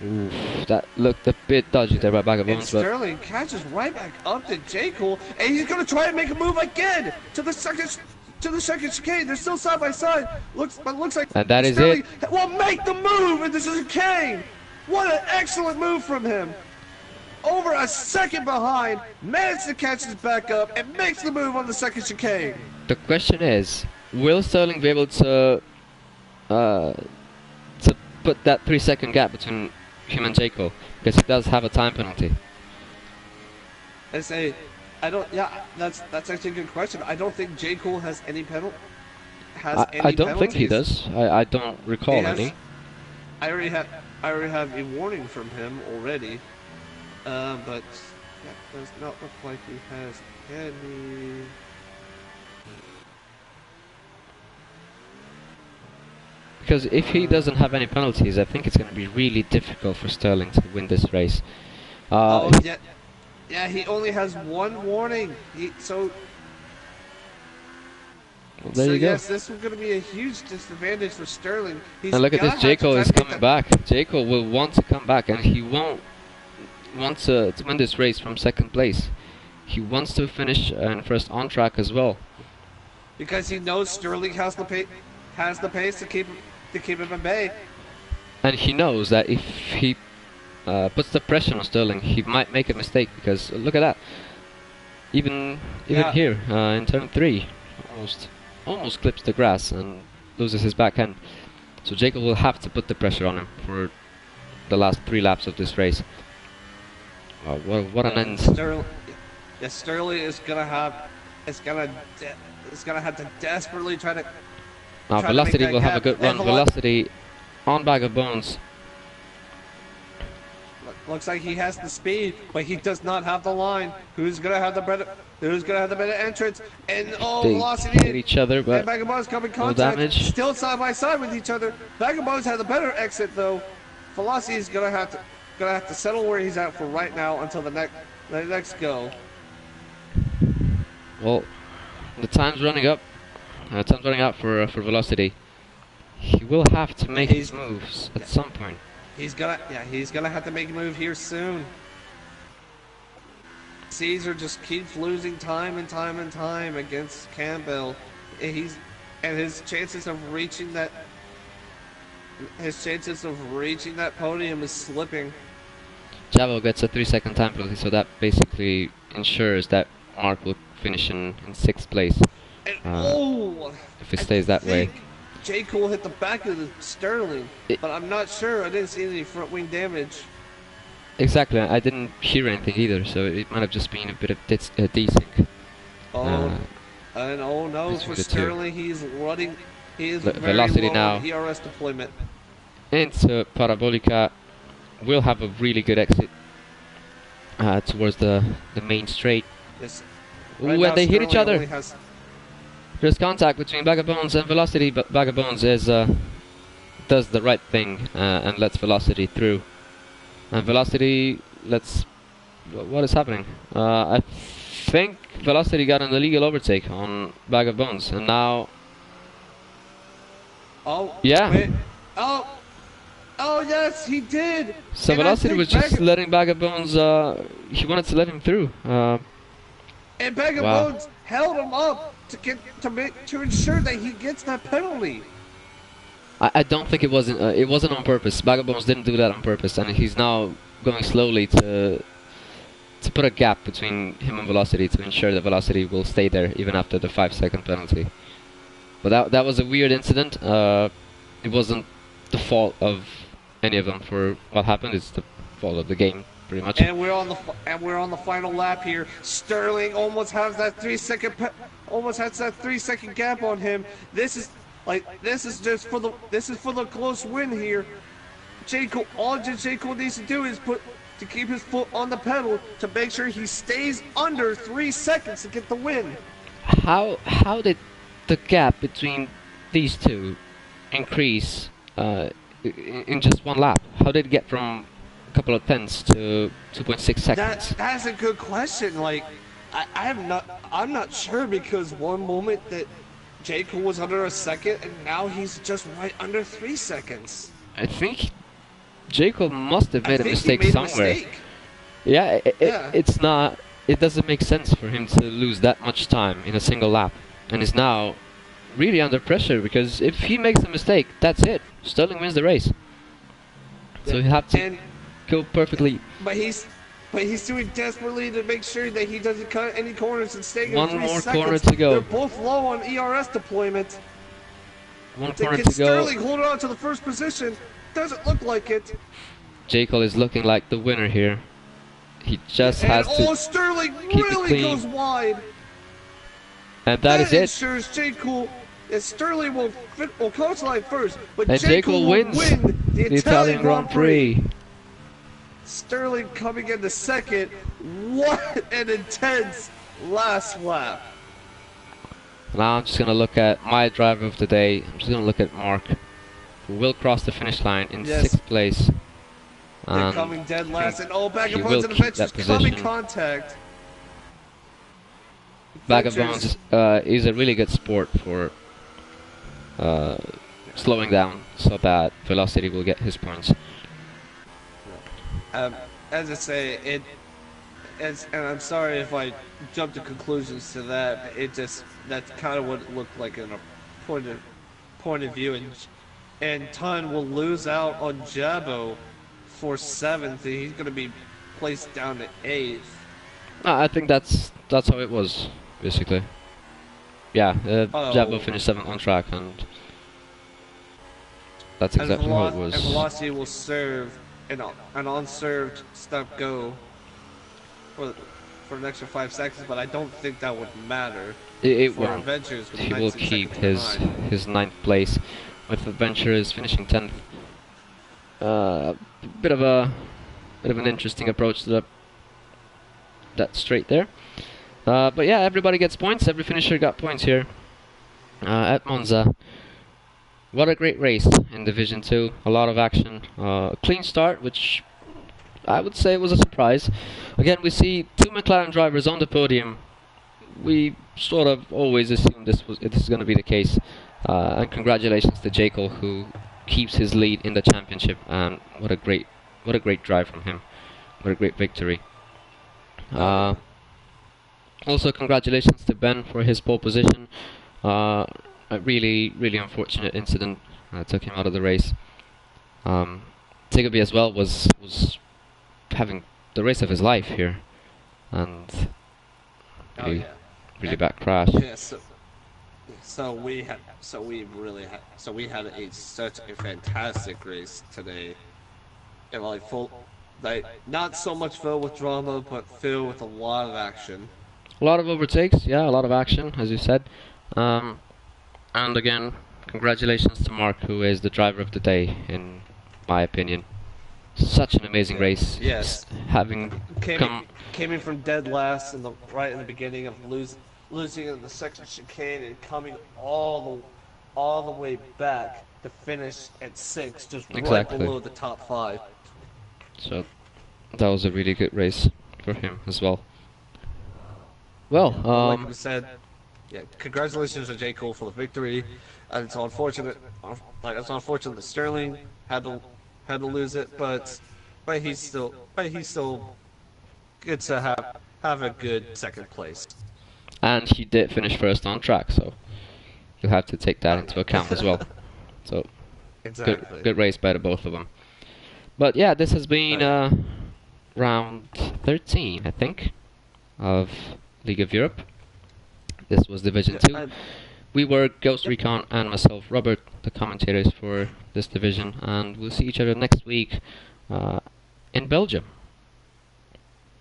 Oof, that looked a bit dodgy there by Bag of And Bones, but Sterling catches right back up to J. Cole, and he's gonna try and make a move again to the second chicane. They're still side by side. Looks like and that is Sterling it. will make the move into the chicane. What an excellent move from him. Over a second behind, managed to catch his back up and makes the move on the second chicane. The question is, will Sterling be able to put that 3-second gap between him and J. Cole? Because he does have a time penalty. That's actually a good question. I don't think J. Cole has any penalty. I don't think he does. I don't recall any. I already have a warning from him already. But that does not look like he has any. Because if he doesn't have any penalties, I think it's going to be really difficult for Sterling to win this race. Yeah, he only has one warning. Well, there you go. Yes, this is going to be a huge disadvantage for Sterling. And look at this, J. Cole is coming back. J. Cole will want to come back, and he won't want to win this race from second place. He wants to finish in first on track as well. Because he knows Sterling has the pace to keep him in bay. And he knows that if he puts the pressure on Sterling, he might make a mistake. Because look at that, even here in turn 3, almost clips the grass and loses his back end. So Jacob will have to put the pressure on him for the last 3 laps of this race. What an end! Sterling is gonna have to desperately try to. Velocity will have a good run. Velocity on Bag of Bones. Looks like he has the speed, but he does not have the line. Who's gonna have the better entrance? And They Velocity hit each other, but and Bag of Bones come in no contact. damage. Still side by side with each other. Bag of Bones has a better exit though. Velocity is gonna have to settle where he's at for right now until the next go. Well, the time's running up. Time's running out for Velocity. He will have to make his moves at some point. He's gonna have to make a move here soon. Caesar just keeps losing time and time and time against Campbell. His chances of reaching that podium is slipping. Javo gets a 3-second time penalty, so that basically ensures that Mark will finish in 6th place. And if it stays that way. J. Cole hit the back of the Sterling, but I'm not sure. I didn't see any front wing damage. Exactly, I didn't hear anything either, so it might have just been a bit of desync. No, for Sterling, he's running. He is very Velocity low now. on ERS deployment. Into Parabolica, will have a really good exit towards the main straight. Yes. When they hit each other, there's contact between Bag of Bones and Velocity, but Bag of Bones is does the right thing and lets Velocity through. And Velocity lets... What is happening? I think Velocity got an illegal overtake on Bag of Bones, and now... Oh, Yeah. wait. Oh, yes, he did. So And I Velocity think was just letting Bag of Bones... he wanted to let him through. And Bag of Wow. Bones held him up to ensure that he gets that penalty. I don't think it wasn't on purpose. Bag of Bones didn't do that on purpose, and he's now going slowly to put a gap between him and Velocity to ensure that Velocity will stay there even after the 5-second penalty. But that was a weird incident. It wasn't the fault of any of them for what happened. It's the fault of the game, pretty much. And we're on the final lap here. Sterling almost has that 3-second gap on him. This is for the close win here. All J. Cole needs to do is to keep his foot on the pedal to make sure he stays under 3 seconds to get the win. How did the gap between these two increase in just one lap? How did it get from a couple of tenths to 2.6 seconds? That's a good question. Like, I'm not sure, because one moment that J. Cole was under a second and now he's just right under 3 seconds. I think J. Cole must have made a I think mistake he made somewhere. A mistake. Yeah, Yeah. it's not. It doesn't make sense for him to lose that much time in a single lap, and is now really under pressure, because if he makes a mistake, that's it. Sterling wins the race. So you have to And go perfectly. but he's doing desperately to make sure that he doesn't cut any corners and stay in One 3 more seconds. corner to go. They're both low on ERS deployment. One corner Can to go. Sterling hold on to the first position? Doesn't look like it. J. Cole is looking like the winner here. He just And has to, Sterling keep it really clean. goes wide. and that is it. ensures J. Cole. And Sterling will close line first, but And J. Cole will wins win the Italian Grand Prix. Prix. Sterling coming into second. What an intense last lap. Now I'm just gonna look at my driver of the day. I'm just gonna look at Mark, who will cross the finish line in Yes. 6th place. They're coming dead last, and Bag he of will Bones and keep Adventures that come in position. contact. Bag of Adventures- Bones is a really good sport for slowing down so that Velocity will get his points. As I say, and I'm sorry if I jumped to conclusions to that. But that's kind of what it looked like in a point of view, and Ton will lose out on Jabo for 7th. And he's going to be placed down to 8th. I think that's how it was, basically. Yeah, Jabo finished 7th on track, and that's exactly how it was. And Velocity will serve an unserved stop go for an extra 5 seconds, but I don't think that would matter. It for won't. Adventures with He will 19 keep seconds behind. his 9th place, with Adventurers finishing 10th. Bit of an interesting approach to that straight there. But yeah, everybody gets points. Every finisher got points here at Monza. What a great race in Division 2. A lot of action. Clean start, which I would say was a surprise. Again, we see 2 McLaren drivers on the podium. We sort of always assumed this is going to be the case. And congratulations to J. Cole, who keeps his lead in the championship. And what a great drive from him. What a great victory. Also, congratulations to Ben for his pole position. A really unfortunate incident took him out of the race. Tigaby as well was having the race of his life here, and really bad crash. Yeah, so we had such a fantastic race today, and not so much filled with drama, but filled with a lot of action. A lot of overtakes, yeah, a lot of action, as you said. And again, congratulations to Mark, who is the driver of the day, in my opinion. Such an amazing race. Yes. Having Came in from dead last right in the beginning of losing in the section chicane and coming all the way back to finish at 6, just right Exactly. below the top 5. So that was a really good race for him as well. Yeah, Well, but like we said, yeah, congratulations to J. Cole for the victory. And it's unfortunate that Sterling had to lose it, but he's still good to have a good second place. and he did finish first on track, so you'll have to take that Oh into account as well. yeah, So exactly. good race by the both of them. But yeah, this has Oh, been yeah. round 13, I think, of League of Europe. This was Division Yeah, 2. and, We were Ghost yep. Recon and myself, Robert, the commentators for this division, and we'll see each other next week uh, in Belgium.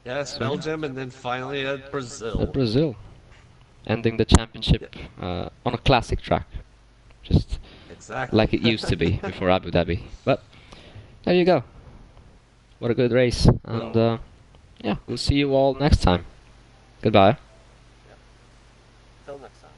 Yes, So, Belgium, and then finally at Brazil. Brazil, ending the Yeah, championship on a classic track, just exactly. like it used to be before Abu Dhabi. But there you go. What a good race. And Well, yeah, we'll see you all next time. Goodbye. till next time.